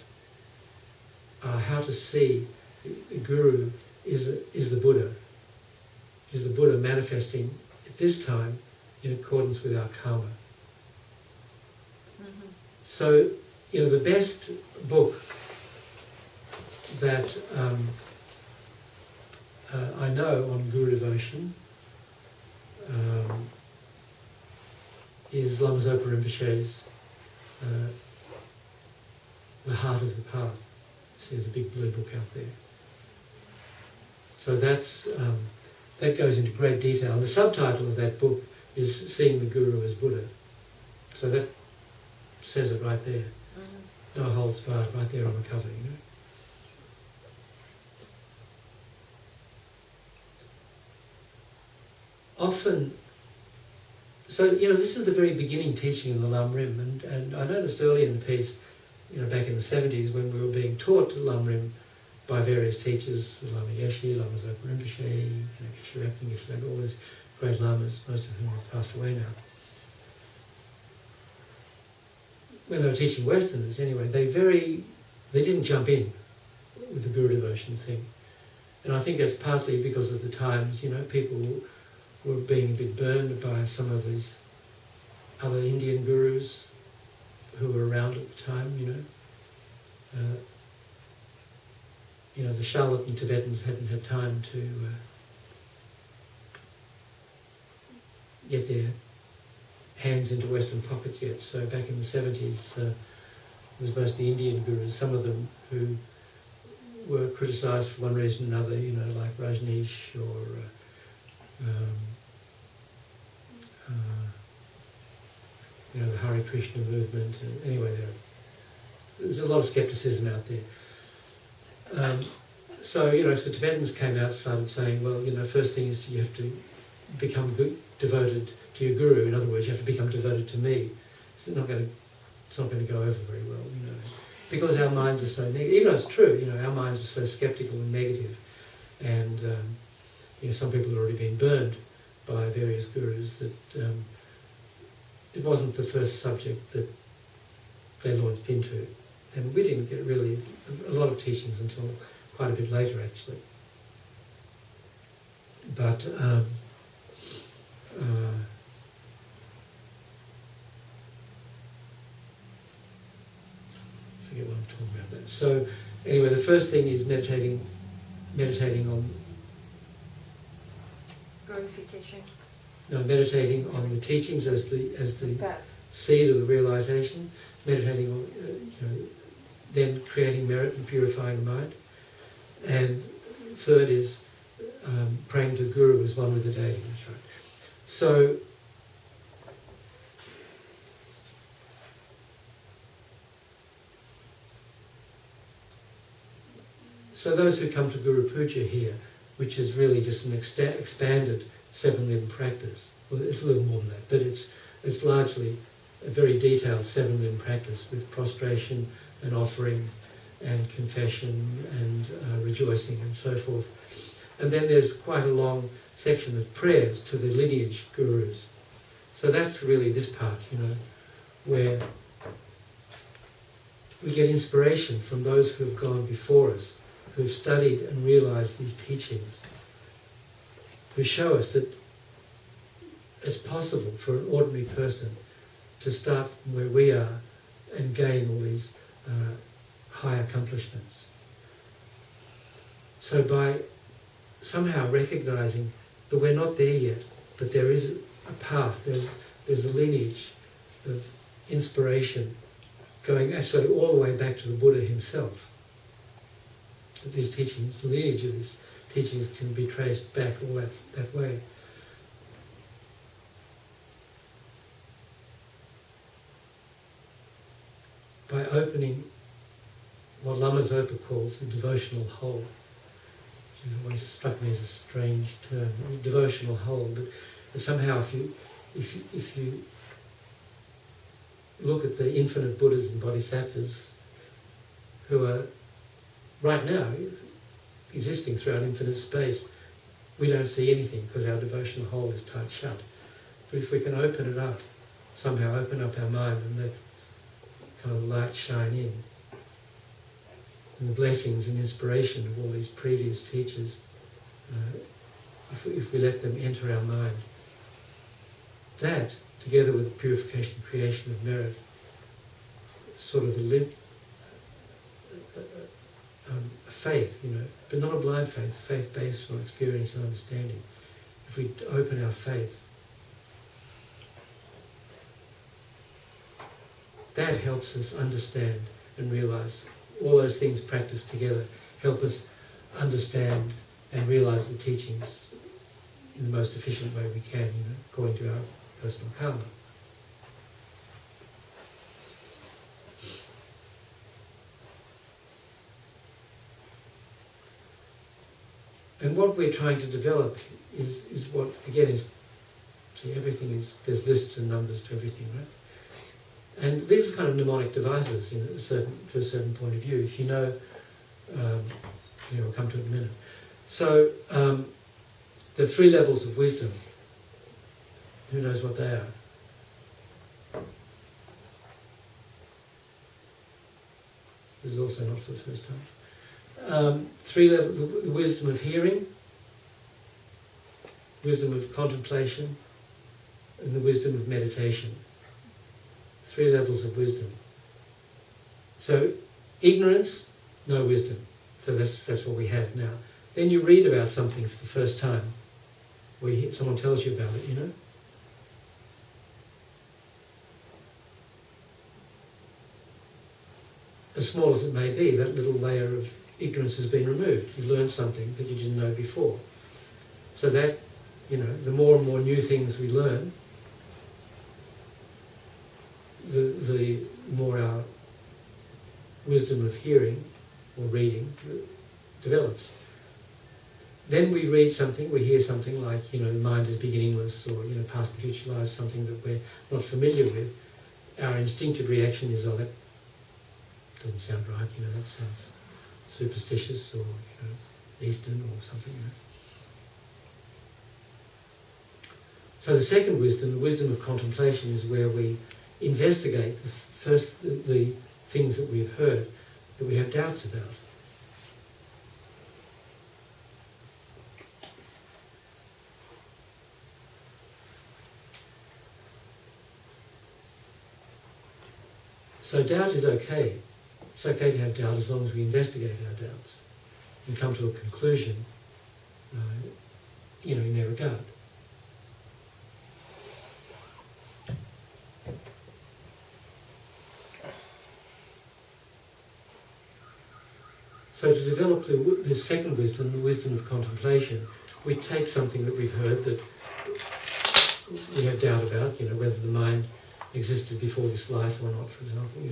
are how to see the guru is the Buddha. Is the Buddha manifesting at this time in accordance with our karma. Mm-hmm. So, the best book that I know on Guru devotion is Lama Zopa Rinpoche's The Heart of the Path. See, there's a big blue book out there. So that goes into great detail. And the subtitle of that book is Seeing the Guru as Buddha. So that says it right there. Mm-hmm. No holds barred, right there on the cover, Often, so, this is the very beginning teaching in the lam-rim, and I noticed early in the piece, back in the 70s when we were being taught lam-rim by various teachers, Lama Yeshe, Lama Zopa Rinpoche, Geshe Rapin, Geshe Lama, all these great lamas, most of whom have passed away now. When they were teaching Westerners, anyway, they didn't jump in with the Guru devotion thing. And I think that's partly because of the times, people were being a bit burned by some of these other Indian gurus who were around at the time, the charlatan Tibetans hadn't had time to get their hands into Western pockets yet. So back in the 70s, it was mostly Indian gurus, some of them who were criticised for one reason or another, like Rajneesh or the Hare Krishna movement. Anyway, there's a lot of scepticism out there. So, if the Tibetans came out and started saying, well, first thing is you have to become devoted to your guru. In other words, you have to become devoted to me. It's not going to go over very well, because our minds are so negative. Even though it's true, our minds are so sceptical and negative, and some people have already been burned by various gurus that it wasn't the first subject that they launched into, and we didn't get really a lot of teachings until quite a bit later, actually. But forget what I'm talking about that. So anyway, the first thing is meditating on Glorification. no, meditating on the teachings as the Path. seed of the realization, meditating on then creating merit and purifying the mind, and third is praying to Guru as one with the deity. That's right. So those who come to Guru Puja here, which is really just an expanded seven-limb practice, well, it's a little more than that, but it's largely a very detailed seven-limb practice with prostration and offering and confession and rejoicing and so forth. And then there's quite a long section of prayers to the lineage gurus. So that's really this part, where we get inspiration from those who have gone before us, who've studied and realized these teachings, who show us that it's possible for an ordinary person to start from where we are and gain all these high accomplishments. So by somehow recognizing that we're not there yet, but there is a path, there's a lineage of inspiration going actually all the way back to the Buddha himself. That these teachings, the lineage of these teachings can be traced back all that way. By opening what Lama Zopa calls the devotional hole, which has always struck me as a strange term, devotional hole, but somehow if you look at the infinite Buddhas and Bodhisattvas who are right now existing throughout infinite space, we don't see anything because our devotional hole is tight shut. But if we can open it up, somehow open up our mind and let kind of light shine in, and the blessings and inspiration of all these previous teachers if we let them enter our mind, that, together with the purification and creation of merit, sort of a faith, but not a blind faith, a faith based on experience and understanding. If we open our faith, that helps us understand and realize all those things practiced together, help us understand and realize the teachings in the most efficient way we can, according to our personal karma. And what we're trying to develop is what, again, is, see, everything is, there's lists and numbers to everything, right? And these are kind of mnemonic devices to a certain point of view. If you know, we'll come to it in a minute. So, the 3 levels of wisdom, who knows what they are? This is also not for the first time. 3 levels: the wisdom of hearing, wisdom of contemplation, and the wisdom of meditation. 3 levels of wisdom. So, ignorance, no wisdom. So that's what we have now. Then you read about something for the first time, or someone tells you about it, As small as it may be, that little layer of ignorance has been removed. You learned something that you didn't know before. So that, the more and more new things we learn, the more our wisdom of hearing or reading develops. Then we read something, we hear something like, the mind is beginningless, or, past and future lives, something that we're not familiar with. Our instinctive reaction is, oh, that doesn't sound right, that sounds superstitious or, Eastern or something. So the second wisdom, the wisdom of contemplation, is where we investigate the things that we've heard, that we have doubts about. So doubt is okay. It's okay to have doubt as long as we investigate our doubts and come to a conclusion, in their regard. So to develop the second wisdom, the wisdom of contemplation, we take something that we've heard that we have doubt about, whether the mind existed before this life or not, for example,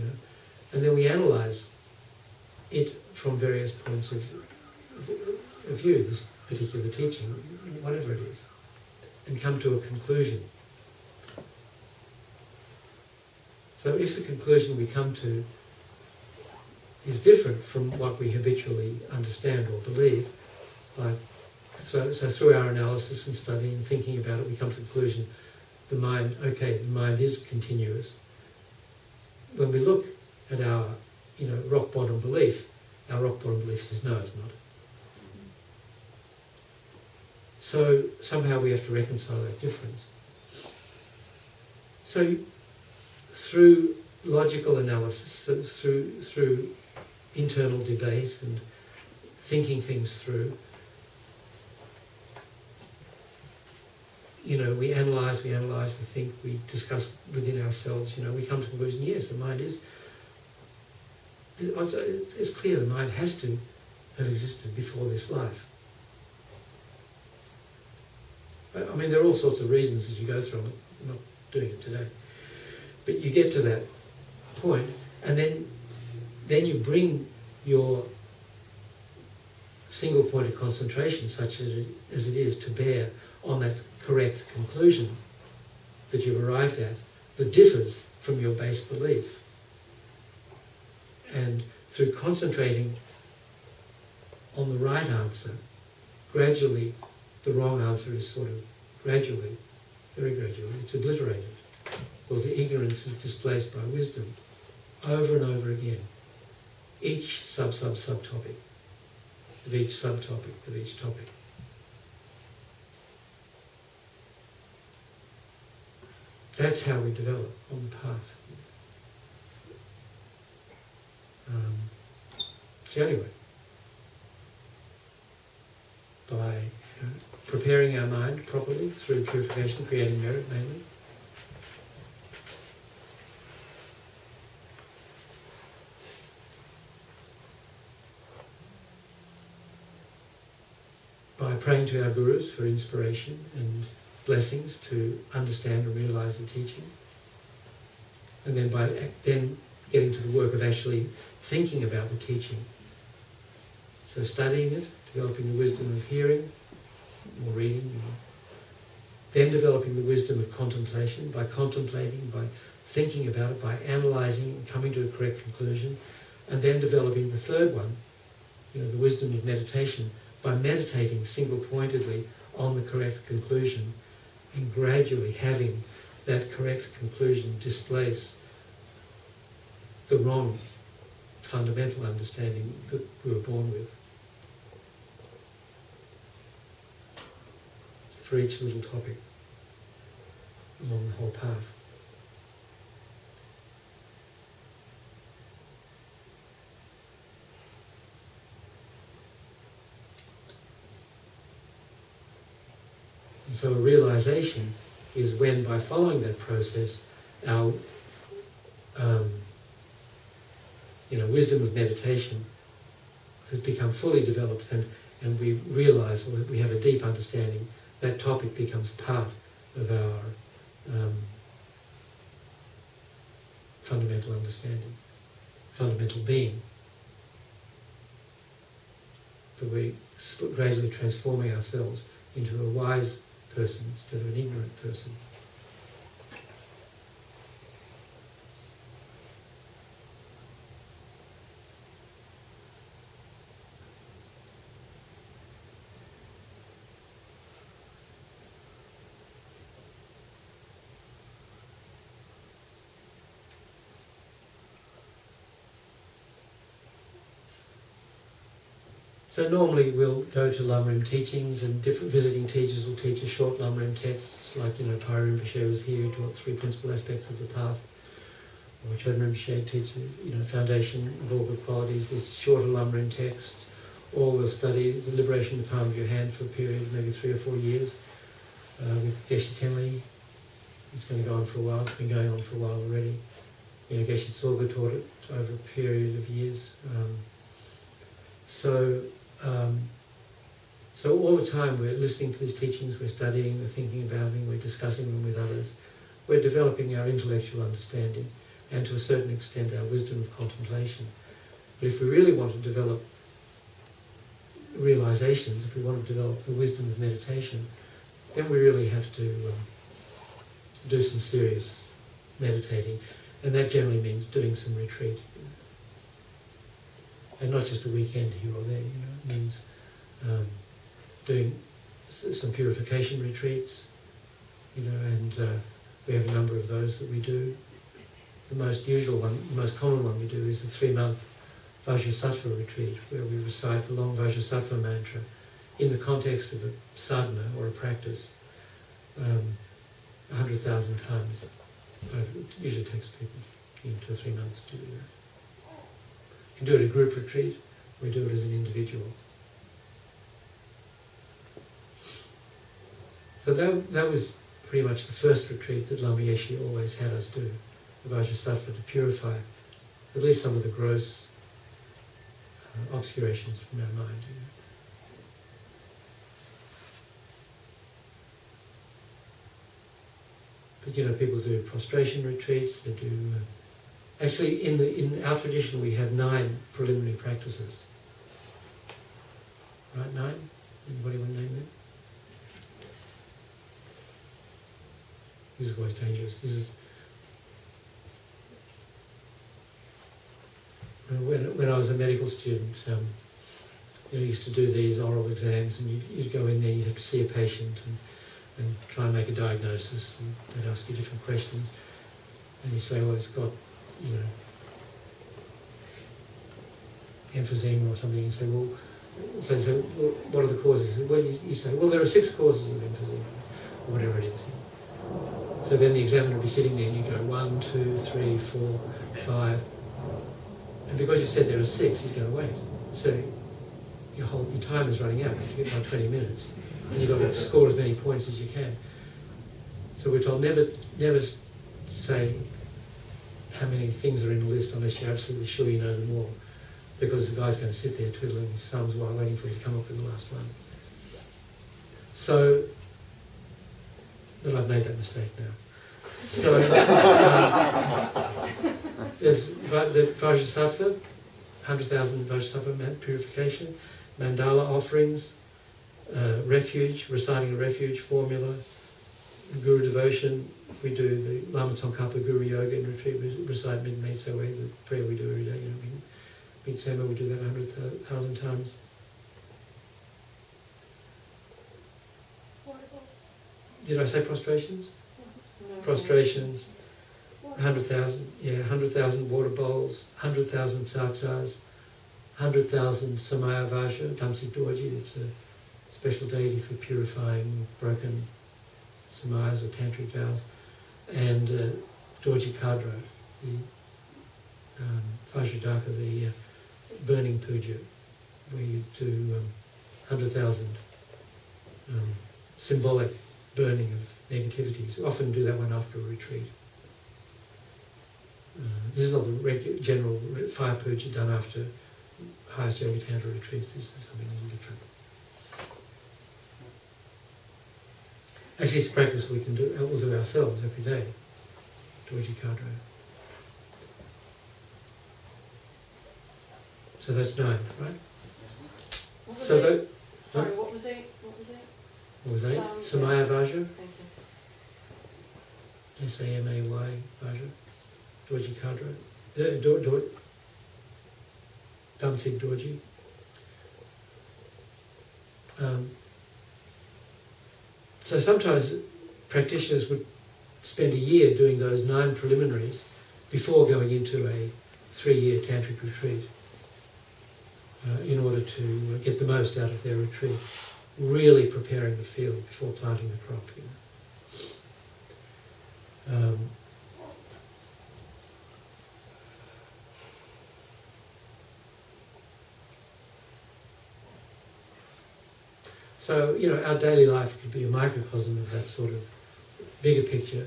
and then we analyse it from various points of view, this particular teaching, whatever it is, and come to a conclusion. So if the conclusion we come to is different from what we habitually understand or believe, so through our analysis and study and thinking about it, we come to the conclusion, the mind is continuous. When we look at our, rock bottom belief, our rock bottom belief says, no, it's not. So somehow we have to reconcile that difference. So through logical analysis, through internal debate and thinking things through, we analyse, we think, we discuss within ourselves, we come to the conclusion, yes, the mind is, it's clear the mind has to have existed before this life. I mean, there are all sorts of reasons that you go through, I'm not doing it today. But you get to that point, and then you bring your single point of concentration, such as it is, to bear on that correct conclusion that you've arrived at, that differs from your base belief. And through concentrating on the right answer, gradually the wrong answer is sort of gradually, very gradually, it's obliterated. Because the ignorance is displaced by wisdom over and over again. Each subtopic of each subtopic of each topic. That's how we develop on the path. It's the only way. By preparing our mind properly through purification, creating merit mainly. By praying to our gurus for inspiration and blessings to understand and realize the teaching. And then by then getting to the work of actually thinking about the teaching. So studying it, developing the wisdom of hearing or reading, then developing the wisdom of contemplation, by contemplating, by thinking about it, by analysing and coming to a correct conclusion, and then developing the third one, the wisdom of meditation, by meditating single-pointedly on the correct conclusion and gradually having that correct conclusion displace the wrong fundamental understanding that we were born with. For each little topic along the whole path. And so a realization is when, by following that process, our wisdom of meditation has become fully developed, and we realize, or we have a deep understanding, that topic becomes part of our fundamental understanding, fundamental being. That we're gradually transforming ourselves into a wise person instead of an ignorant person. So normally we'll go to lam-rim teachings, and different visiting teachers will teach us short lam-rim texts, like Pabongka Rinpoche was here, who taught 3 principal aspects of the path, or Gordon Rinpoche teaches, foundation of all good qualities. There's shorter lam-rim texts, or we'll study the liberation in the palm of your hand for a period of maybe 3 or 4 years with Geshe Tenli. It's going to go on for a while. It's been going on for a while already. Geshe Tsorga taught it over a period of years. So all the time we're listening to these teachings, we're studying, we're thinking about them, we're discussing them with others. We're developing our intellectual understanding and to a certain extent our wisdom of contemplation. But if we really want to develop realizations, if we want to develop the wisdom of meditation, then we really have to do some serious meditating. And that generally means doing some retreat. And not just a weekend here or there, it means doing some purification retreats, and we have a number of those that we do. The most usual one, the most common one we do is the 3-month Vajrasattva retreat, where we recite the long Vajrasattva mantra in the context of a sadhana or a practice 100,000 times. It usually takes people 2 or 3 months to do that. You can do it at a group retreat, or do it as an individual. So that was pretty much the first retreat that Lama Yeshe always had us do, the Vajrasattva, to purify at least some of the gross obscurations from our mind. But people do prostration retreats, they do... Actually, in our tradition, we have 9 preliminary practices. Right, 9? Anybody want to name them? This is always dangerous. This is when I was a medical student. I used to do these oral exams, and you'd go in there, you'd have to see a patient and try and make a diagnosis, and they'd ask you different questions, and you say, "Well, it's got, emphysema or something." You say, "Well," so well, what are the causes? Well, you say, "Well, there are 6 causes of emphysema," or whatever it is. So then the examiner will be sitting there and you go 1, 2, 3, 4, 5. And because you said there are 6, he's going to wait. So your time is running out. You get about 20 minutes. And you've got to score as many points as you can. So we're told never say how many things are in the list unless you're absolutely sure you know them all. Because the guy's going to sit there twiddling his thumbs while waiting for you to come up with the last one. So, but I've made that mistake now. So, there's the Vajrasattva, 100,000 Vajrasattva purification, mandala offerings, refuge, reciting a refuge formula, Guru devotion. We do the Lama Zopa Guru Yoga in retreat. We recite Mid So Way, the prayer we do every day. Midsummer, we do that 100,000 times. Did I say prostrations? No. Prostrations, 100,000, 100,000 water bowls, 100,000 satsas, 100,000 samaya vaja, Damsik Dorji. It's a special deity for purifying broken samayas or tantric vows, and Dorji Kadra, the Vajradaka, the burning puja, where you do 100,000 symbolic burning of negativities. We often do that one after a retreat. This is not the general fire puja done after highest yoga tantra retreats. This is something a little different. Actually, it's practice we'll do ourselves every day. Dorji Kadra. So that's 9, right? What was So it? that, Sorry, what was it? what was 8? Sam- Samaya Vaja, Thank you. Samay Vaja, Dorji Kadra, Damsik Dorji. So sometimes practitioners would spend a year doing those 9 preliminaries before going into a 3-year tantric retreat in order to get the most out of their retreat, really preparing the field before planting the crop. So, our daily life could be a microcosm of that sort of bigger picture.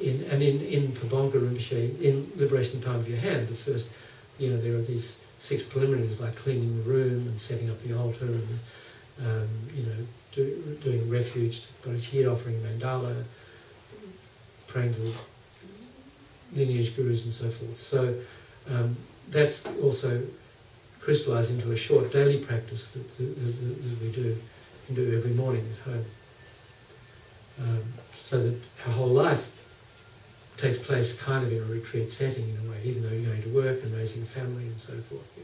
In Pabongka Rinpoche, in Liberation Palm of Your Hand, the first, there are these 6 preliminaries like cleaning the room and setting up the altar and, doing refuge, Bodhicitta, offering mandala, praying to the lineage gurus and so forth. So that's also crystallized into a short daily practice that we can do every morning at home. So that our whole life takes place kind of in a retreat setting in a way, even though you're going to work and raising a family and so forth.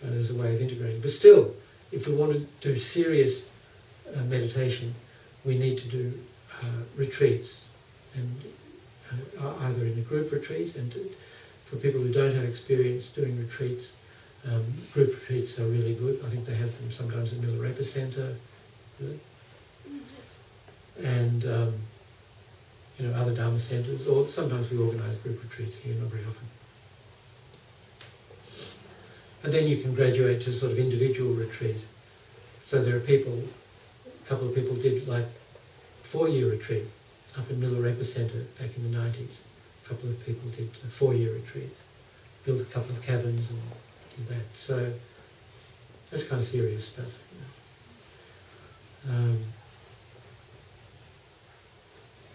There's a way of integrating. But still, if we want to do serious meditation, we need to do retreats, and either in a group retreat, and for people who don't have experience doing retreats, group retreats are really good. I think they have them sometimes at Milarepa Centre, and other Dharma centres, or sometimes we organise group retreats here, not very often. And then you can graduate to sort of individual retreat. So there are a couple of people did like 4-year retreat up in Milarepa Centre back in the 90s. A couple of people did a 4-year retreat, built a couple of cabins and did that. So that's kind of serious stuff.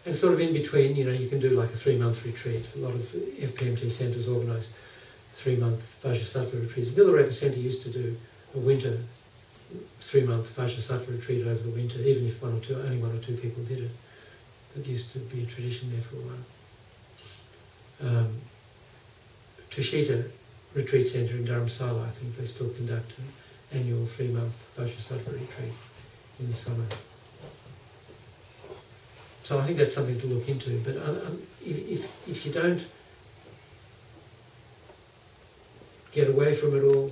And sort of in between, you can do like a 3-month retreat. A lot of FPMT centres organise 3-month Vajrasattva retreats. Milarepa Centre used to do a winter 3-month Vajrasattva retreat over the winter, even if only one or two people did it. That used to be a tradition there for a while. Tushita Retreat Centre in Dharamsala, I think they still conduct an annual 3-month Vajrasattva retreat in the summer. So I think that's something to look into. But if you don't get away from it all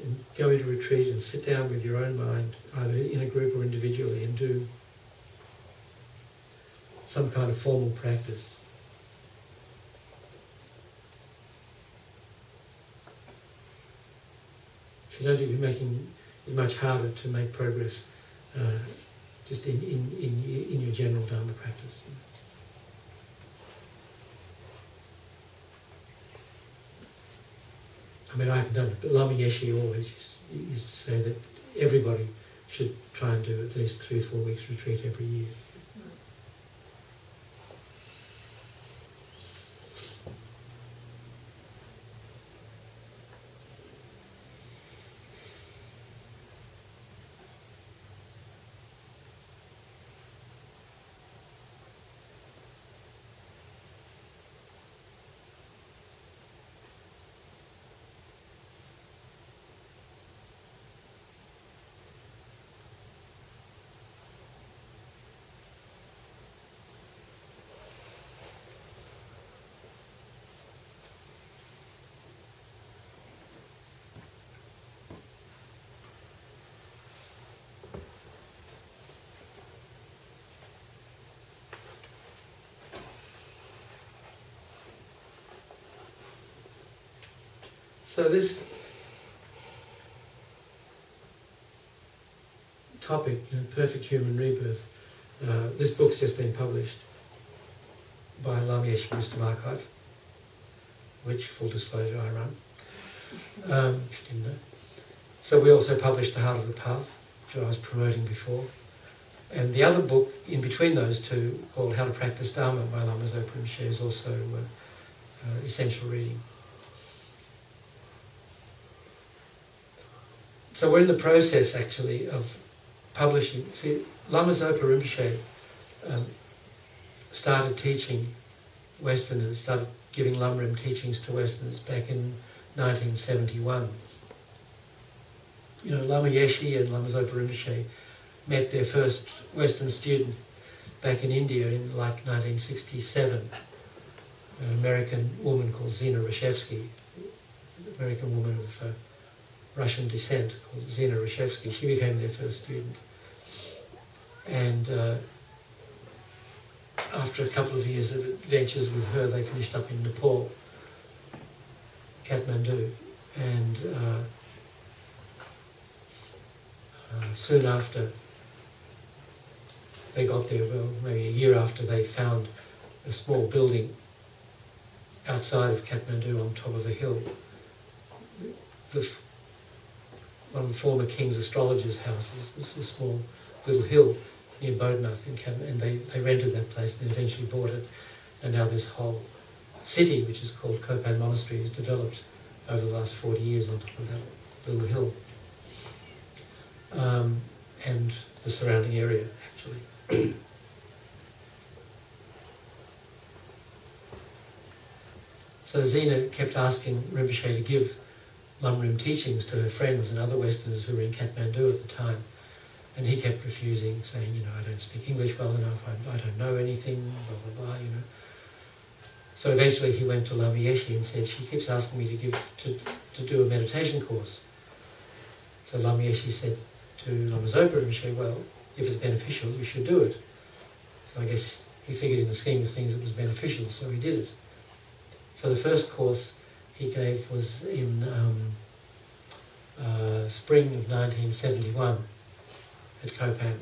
and go into retreat and sit down with your own mind, either in a group or individually, and do some kind of formal practice. If you don't do it, you're making it much harder to make progress just in your general Dharma practice. I mean, I haven't done it, but Lama Yeshe always used to say that everybody should try and do at least 3 or 4 weeks retreat every year. So this topic, perfect human rebirth, this book's just been published by Lama Yeshe Wisdom Archive, which, full disclosure, I run. If you didn't know. So we also published The Heart of the Path, which I was promoting before. And the other book in between those two, called How to Practice Dharma by Lama Zopa Rinpoche, is also essential reading. So we're in the process, actually, of publishing. See, Lama Zopa Rinpoche started teaching Westerners, started giving lam-rim teachings to Westerners back in 1971. Lama Yeshe and Lama Zopa Rinpoche met their first Western student back in India in like 1967. An American woman called Zina Reshevsky, an American woman of Russian descent called Zina Reshevsky. She became their first student. And after a couple of years of adventures with her, they finished up in Nepal, Kathmandu. And soon after they got there, well, maybe a year after, they found a small building outside of Kathmandu on top of a hill. One of the former king's astrologers' houses was a small little hill near Bodhnath in Kathmandu, and they rented that place and eventually bought it. And now this whole city, which is called Kopan Monastery, has developed over the last 40 years on top of that little hill. And the surrounding area, actually. So Zina kept asking Rinpoche to give lam-rim teachings to her friends and other Westerners who were in Kathmandu at the time. And he kept refusing, saying, I don't speak English well enough, I don't know anything, blah, blah, blah, So eventually he went to Lama Yeshe and said, she keeps asking me to do a meditation course. So Lama Yeshe said to Lama Zopa Rinpoche, well, if it's beneficial, you should do it. So I guess he figured in the scheme of things it was beneficial, so he did it. So the first course he gave was in spring of 1971 at Kopan.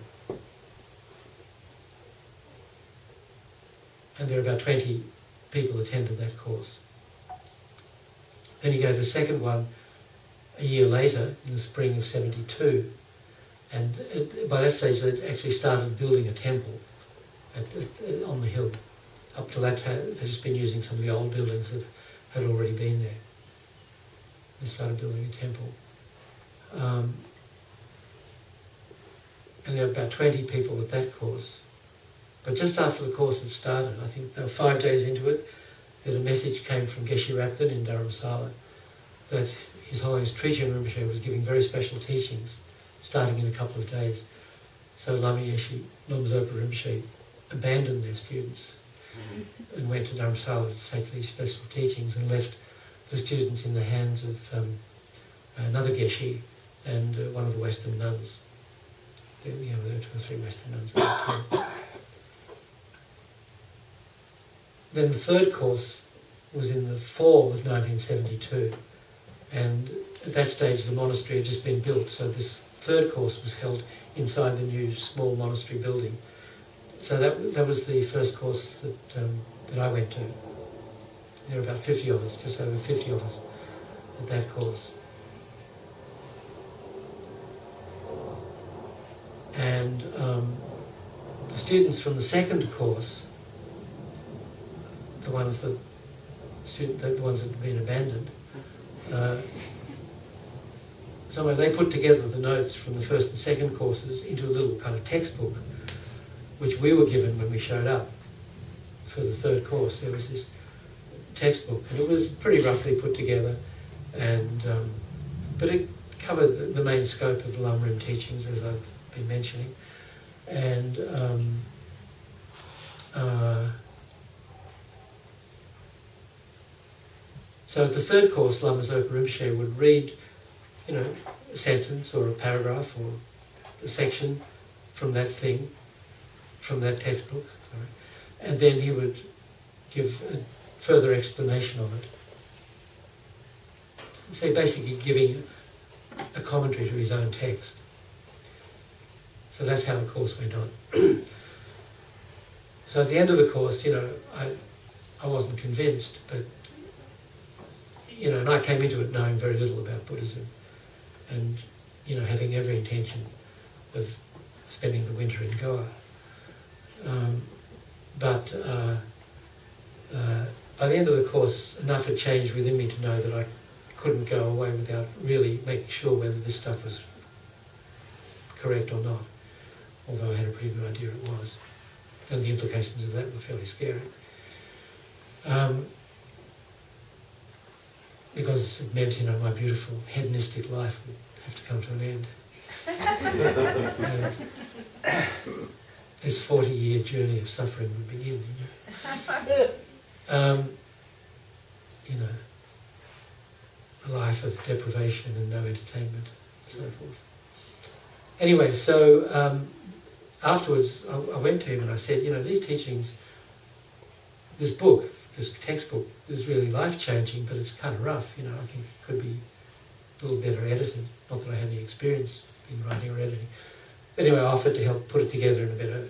And there were about 20 people attended that course. Then he gave the second one a year later, in the spring of 72. And by that stage they'd actually started building a temple on the hill. Up to that time, they'd just been using some of the old buildings that had already been there. They started building a temple. And there were about 20 people at that course. But just after the course had started, I think they were 5 days into it, that a message came from Geshe Rapton in Dharamsala that His Holiness Trijang Rinpoche was giving very special teachings starting in a couple of days. So Lama Yeshe, Lama Zopa Rinpoche abandoned their students and went to Dharamsala to take these special teachings and left the students in the hands of another Geshe and one of the Western nuns. There were 2 or 3 Western nuns at that time. then the third course was in the fall of 1972, and at that stage the monastery had just been built, so this third course was held inside the new small monastery building. So that was the first course that I went to. There were about 50 of us, just over 50 of us at that course. And the students from the second course, the ones that had been abandoned, so they put together the notes from the first and second courses into a little kind of textbook, which we were given when we showed up for the third course. There was this textbook, and it was pretty roughly put together, and but it covered the main scope of lam-rim teachings, as I've been mentioning, and so at the third course, Lama Zopa Rinpoche would read, a sentence or a paragraph or a section from that thing, from that textbook, and then he would give a further explanation of it. So basically giving a commentary to his own text. So that's how the course went on. So at the end of the course, I wasn't convinced, but and I came into it knowing very little about Buddhism, and having every intention of spending the winter in Goa. But by the end of the course, enough had changed within me to know that I couldn't go away without really making sure whether this stuff was correct or not, although I had a pretty good idea it was. And the implications of that were fairly scary. Because it meant, my beautiful hedonistic life would have to come to an end. And this 40-year journey of suffering would begin, a life of deprivation and no entertainment, and so forth. Anyway, so afterwards I went to him and I said, these teachings, this book, this textbook is really life-changing, but it's kind of rough, I think it could be a little better edited. Not that I had any experience in writing or editing. But anyway, I offered to help put it together in a better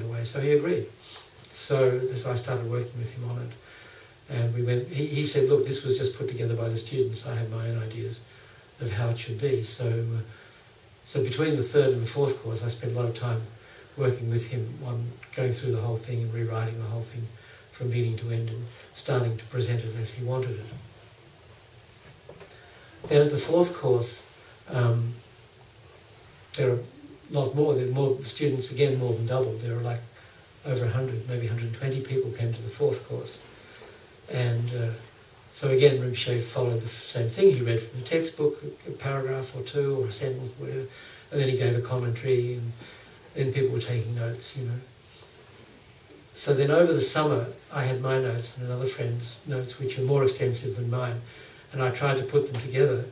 way, so he agreed. So I started working with him on it. And we went. He said, look, this was just put together by the students. I had my own ideas of how it should be. So between the third and the fourth course, I spent a lot of time working with him on going through the whole thing and rewriting the whole thing from beginning to end and starting to present it as he wanted it. Then at the fourth course, there are a lot more. There are more students, again, more than doubled. There are like over 100, maybe 120 people came to the fourth course. And so again, Rinpoche followed the same thing. He read from the textbook, a paragraph or two, or a sentence, whatever, and then he gave a commentary, and then people were taking notes, So then over the summer, I had my notes and another friend's notes, which are more extensive than mine, and I tried to put them together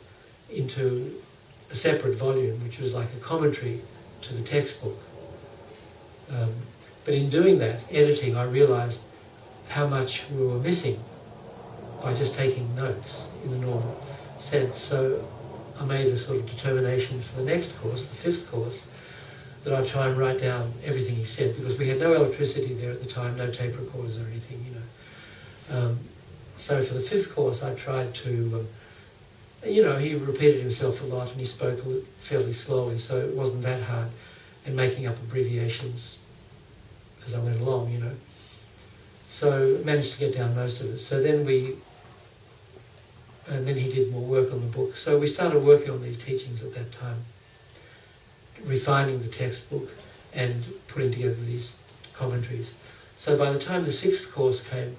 into a separate volume, which was like a commentary to the textbook. But in doing that, editing, I realised how much we were missing by just taking notes in the normal sense. So I made a sort of determination for the next course, the fifth course, that I'd try and write down everything he said, because we had no electricity there at the time, no tape recorders or anything, So for the fifth course, I tried to, he repeated himself a lot and he spoke fairly slowly, so it wasn't that hard, and making up abbreviations as I went along, So managed to get down most of it. So then then he did more work on the book. So we started working on these teachings at that time, refining the textbook and putting together these commentaries. So by the time the sixth course came,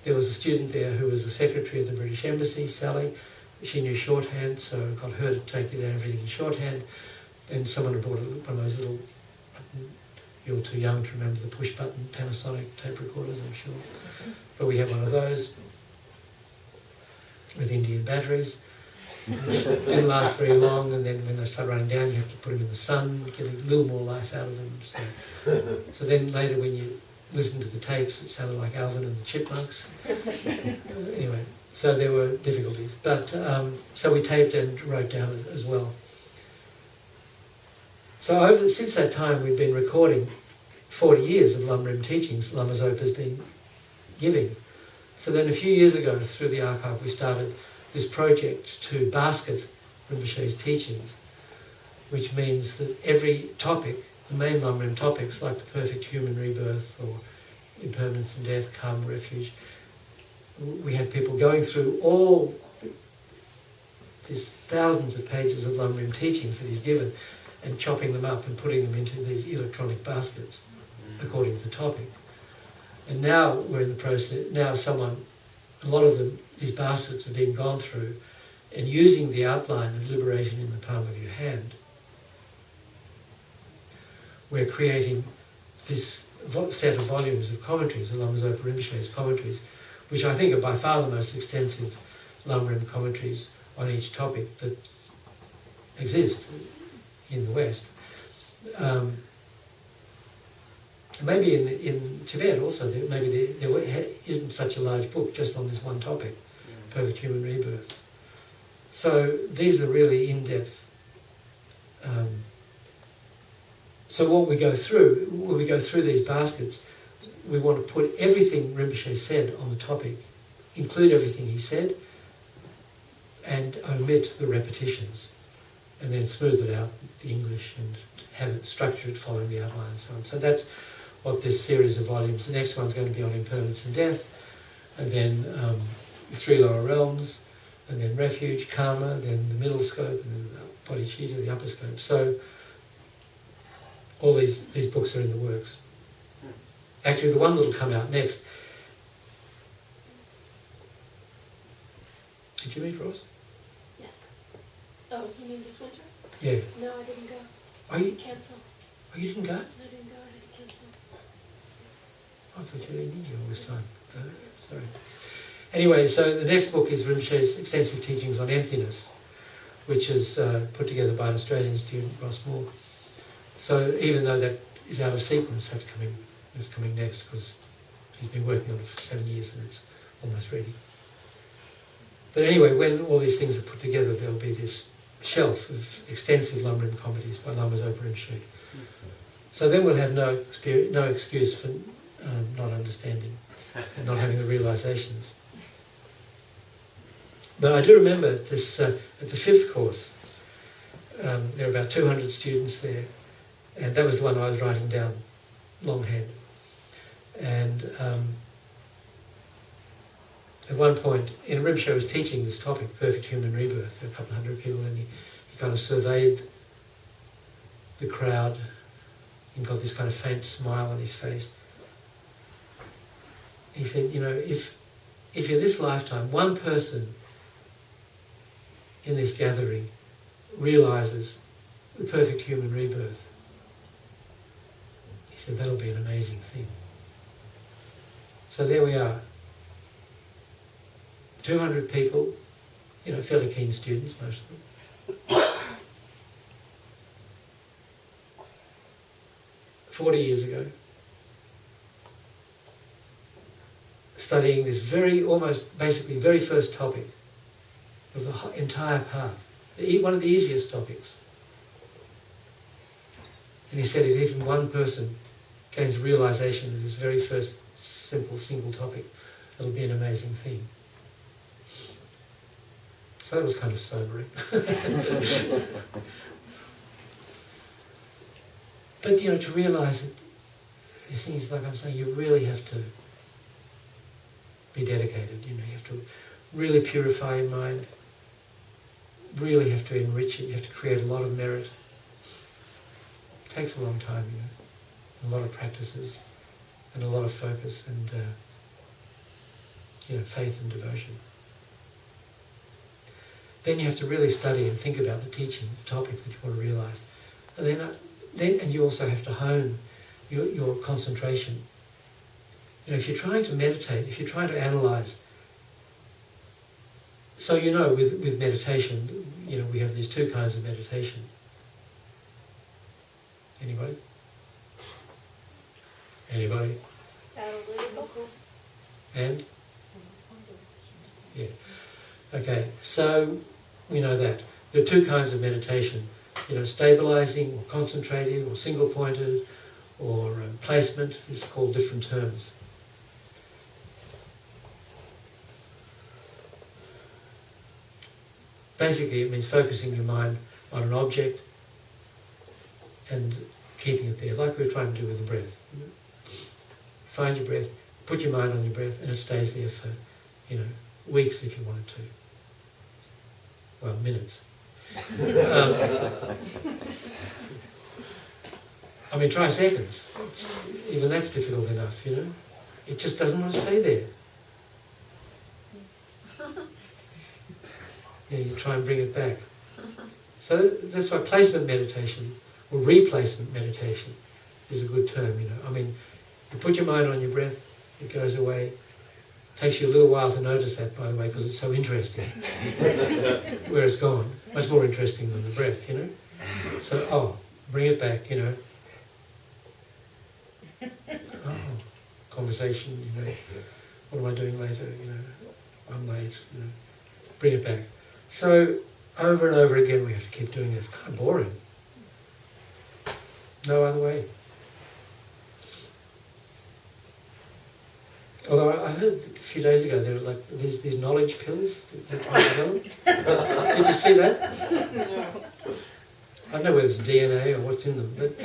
there was a student there who was the secretary of the British Embassy, Sally. She knew shorthand, so I got her to take down everything in shorthand. Then someone had brought one of those little, you're too young to remember the push-button Panasonic tape recorders, I'm sure. But we had one of those with Indian batteries. Didn't last very long, and then when they start running down, you have to put them in the sun, get a little more life out of them. So then later, when you listened to the tapes, it sounded like Alvin and the Chipmunks. Anyway, so there were difficulties. But so we taped and wrote down as well. So since that time we've been recording 40 years of lam-rim teachings Lama Zopa's been giving. So then a few years ago through the archive we started this project to basket Rinpoche's teachings, which means that every topic, the main lam-rim topics like the perfect human rebirth or impermanence and death, karma, refuge, we had people going through all these thousands of pages of lam-rim teachings that he's given and chopping them up and putting them into these electronic baskets according to the topic. And now we're in the process, a lot of them, these baskets have been gone through, and using the outline of liberation in the palm of your hand, we're creating this set of volumes of commentaries, the Lama Zopa Rinpoche's commentaries, which I think are by far the most extensive lam-rim commentaries on each topic that exist in the West. Maybe in Tibet also, there isn't such a large book just on this one topic, perfect human rebirth. So these are really in-depth. So what we go through, when we go through these baskets, we want to put everything Rinpoche said on the topic, include everything he said, and omit the repetitions, and then smooth it out, the English, and have it structured following the outline and so on. So that's what this series of volumes, the next one's going to be on impermanence and death, and then the three lower realms, and then refuge, karma, then the middle scope, and then bodhicitta, the upper scope. So all these books are in the works. Actually, the one that'll come out next. Did you read, Ross? Yes. Oh, you mean this winter? Yeah. No, I didn't go. Oh, you, Cancel. oh, you didn't go? I didn't go, I had to cancel. I thought you really knew all this time. Sorry. Anyway, so the next book is Rinpoche's extensive teachings on emptiness, which is put together by an Australian student, Ross Moore. So even though that is out of sequence, that's coming next because he's been working on it for 7 years and it's almost ready. But anyway, when all these things are put together, there'll be this shelf of extensive lam-rim commentaries by Lama Zopa Rinpoche. So then we'll have no excuse for not understanding and not having the realizations. But I do remember this at the 5th course, there were about 200 students there, and that was the one I was writing down longhand. And at one point, Rinpoche was teaching this topic, perfect human rebirth, there were a couple of hundred people, and he kind of surveyed the crowd and got this kind of faint smile on his face. He said, you know, if in this lifetime one person in this gathering realizes the perfect human rebirth, he said that'll be an amazing thing. So there we are. 200 people, you know, fairly keen students, most of them. 40 years ago, studying this very first topic of the entire path, one of the easiest topics. And he said if even one person gains realization of this very first simple single topic, it'll be an amazing thing. So that was kind of sobering. But you know, to realize that the things, like I'm saying, you really have to be dedicated. You know, you have to really purify your mind, really have to enrich it, you have to create a lot of merit. It takes a long time, you know, a lot of practices and a lot of focus and you know, faith and devotion. Then you have to really study and think about the teaching, the topic that you want to realise. And then you also have to hone your concentration. You know, if you're trying to meditate, if you're trying to analyse, so you know, with meditation, you know, we have these two kinds of meditation. Anybody? Anybody? Focal. And? Yeah. Okay, so we know that. There are two kinds of meditation. Stabilizing or concentrating or single-pointed or placement is called different terms. Basically, it means focusing your mind on an object and keeping it there, like we're trying to do with the breath. Find your breath, put your mind on your breath, and it stays there for, weeks if you want it to. Well, minutes. Try seconds. Even that's difficult enough, It just doesn't want to stay there. You try and bring it back. So that's why placement meditation, or replacement meditation, is a good term, You put your mind on your breath, it goes away. It takes you a little while to notice that, by the way, because it's so interesting. Where it's gone. Much more interesting than the breath, So, bring it back, Conversation, What am I doing later, I'm late, Bring it back. So, over and over again we have to keep doing this. It's kind of boring. No other way. Although I heard a few days ago there were these knowledge pills that they're trying to develop. Did you see that? No. I don't know whether it's DNA or what's in them, but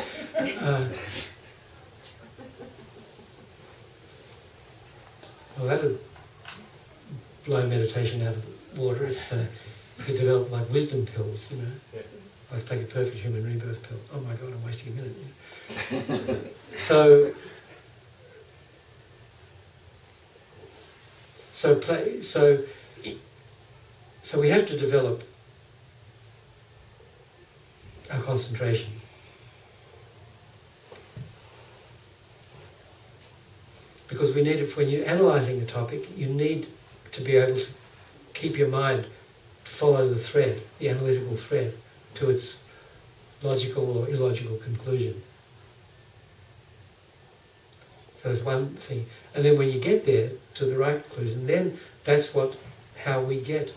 that would blow meditation out of the water if you could develop like wisdom pills, like take a perfect human rebirth pill. Oh my God, I'm wasting a minute. So we have to develop our concentration. Because we need it, when you're analysing a topic, you need to be able to keep your mind to follow the thread, the analytical thread, to its logical or illogical conclusion. So that's one thing. And then when you get there to the right conclusion, then that's how we get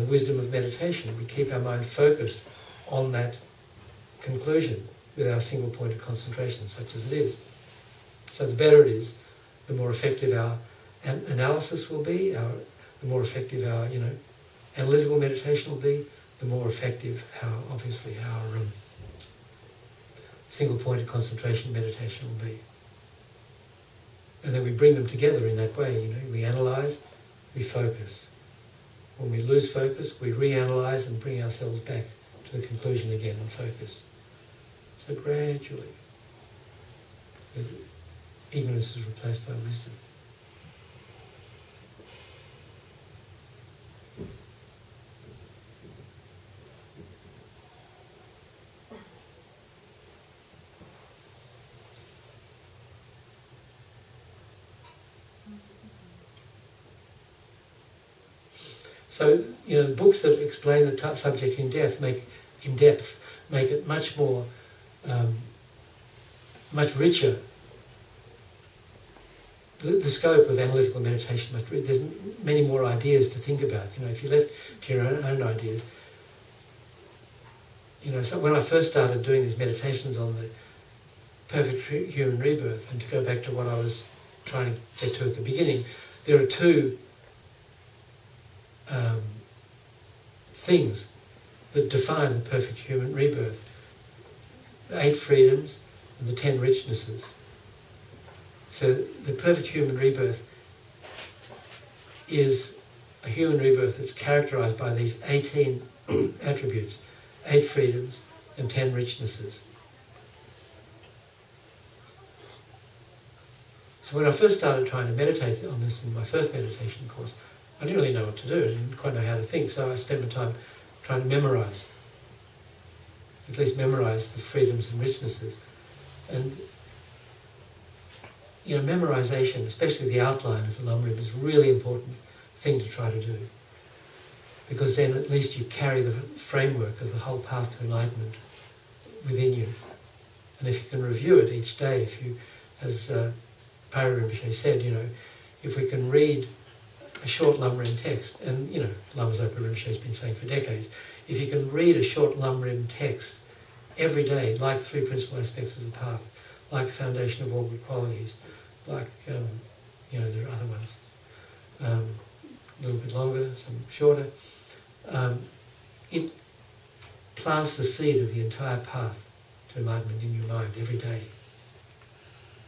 wisdom of meditation. We keep our mind focused on that conclusion with our single point of concentration, such as it is. So the better it is, the more effective our analysis will be, the more effective our analytical meditation will be, the more effective our single point of concentration meditation will be. And then we bring them together in that way, we analyse, we focus. When we lose focus, we reanalyse and bring ourselves back to the conclusion again and focus. So gradually, ignorance is replaced by wisdom. So, the books that explain the subject in depth make it much more, much richer. The scope of analytical meditation, there's many more ideas to think about. If you left to your own ideas. So when I first started doing these meditations on the perfect human rebirth, and to go back to what I was trying to get to at the beginning, there are two things that define the perfect human rebirth: the 8 freedoms and the 10 richnesses. So the perfect human rebirth is a human rebirth that's characterized by these 18 attributes, 8 freedoms and 10 richnesses. So when I first started trying to meditate on this in my first meditation course, I didn't really know what to do. I didn't quite know how to think, so I spent my time trying to memorize, at least memorize the freedoms and richnesses. And memorization, especially the outline of the lam-rim, is a really important thing to try to do. Because then at least you carry the framework of the whole path to enlightenment within you. And if you can review it each day, as Paro Rinpoche said, if we can read a short lam-rim text, and Lama Zopa Rinpoche has been saying for decades, if you can read a short lam-rim text every day, like the three principal aspects of the path, like the foundation of all good qualities, like there are other ones, a little bit longer, some shorter, it plants the seed of the entire path to enlightenment in your mind every day.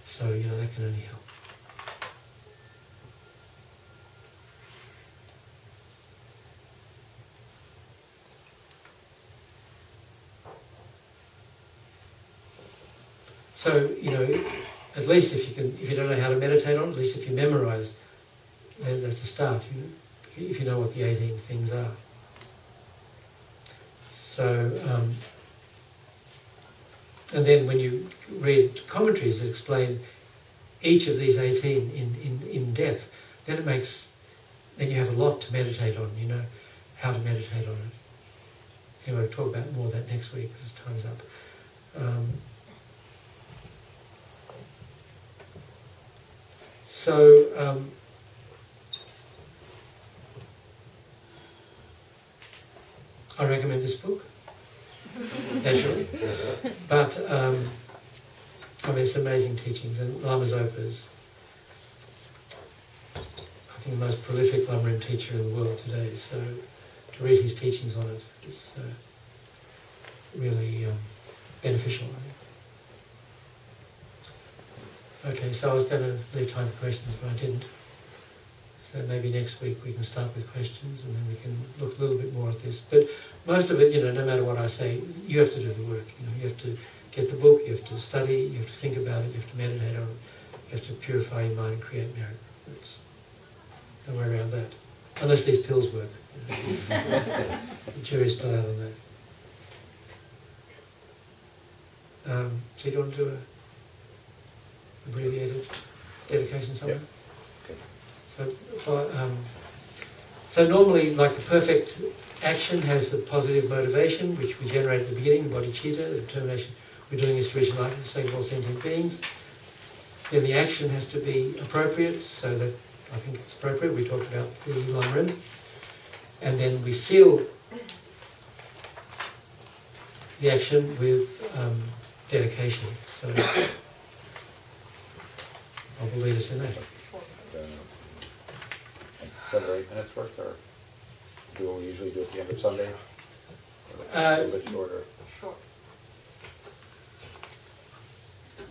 So that can only help. So, at least if you don't know how to meditate on it, at least if you memorize, that's a start, if you know what the 18 things are. So, and then when you read commentaries that explain each of these 18 in depth, then then you have a lot to meditate on, how to meditate on it. Anyway, I'll talk about more of that next week because time's up. I recommend this book, naturally, but it's amazing teachings, and Lama Zopa's, I think, the most prolific lam-rim teacher in the world today, so to read his teachings on it is really beneficial, I think. Okay, so I was going to leave time for questions, but I didn't. So maybe next week we can start with questions and then we can look a little bit more at this. But most of it, no matter what I say, you have to do the work. You have to get the book, you have to study, you have to think about it, you have to meditate on it, you have to purify your mind and create merit. There's no way around that. Unless these pills work. The jury's still out on that. So you want to do a abbreviated dedication somewhere? Yep. Okay. So normally, like the perfect action has the positive motivation, which we generate at the beginning, bodhicitta, the determination we're doing is to reach enlightenment for the sake of all sentient beings. Then the action has to be appropriate, so that I think it's appropriate. We talked about the lam-rim. And then we seal the action with dedication. So I will lead us in that. 7 or 8 minutes worth, or do we usually do at the end of Sunday? Or a little bit shorter? Short.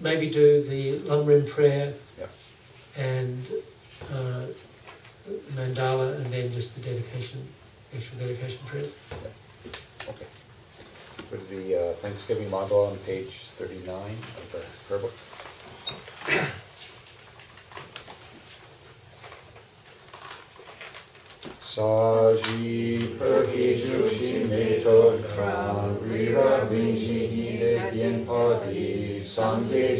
Maybe do the lam-rim prayer Yeah. and mandala, and then just the dedication, actual dedication prayer. Yeah. Okay. For the Thanksgiving mandala on page 39 of the prayer book. Saji perki jushi metod kran, rira binji ni de bien padi, sange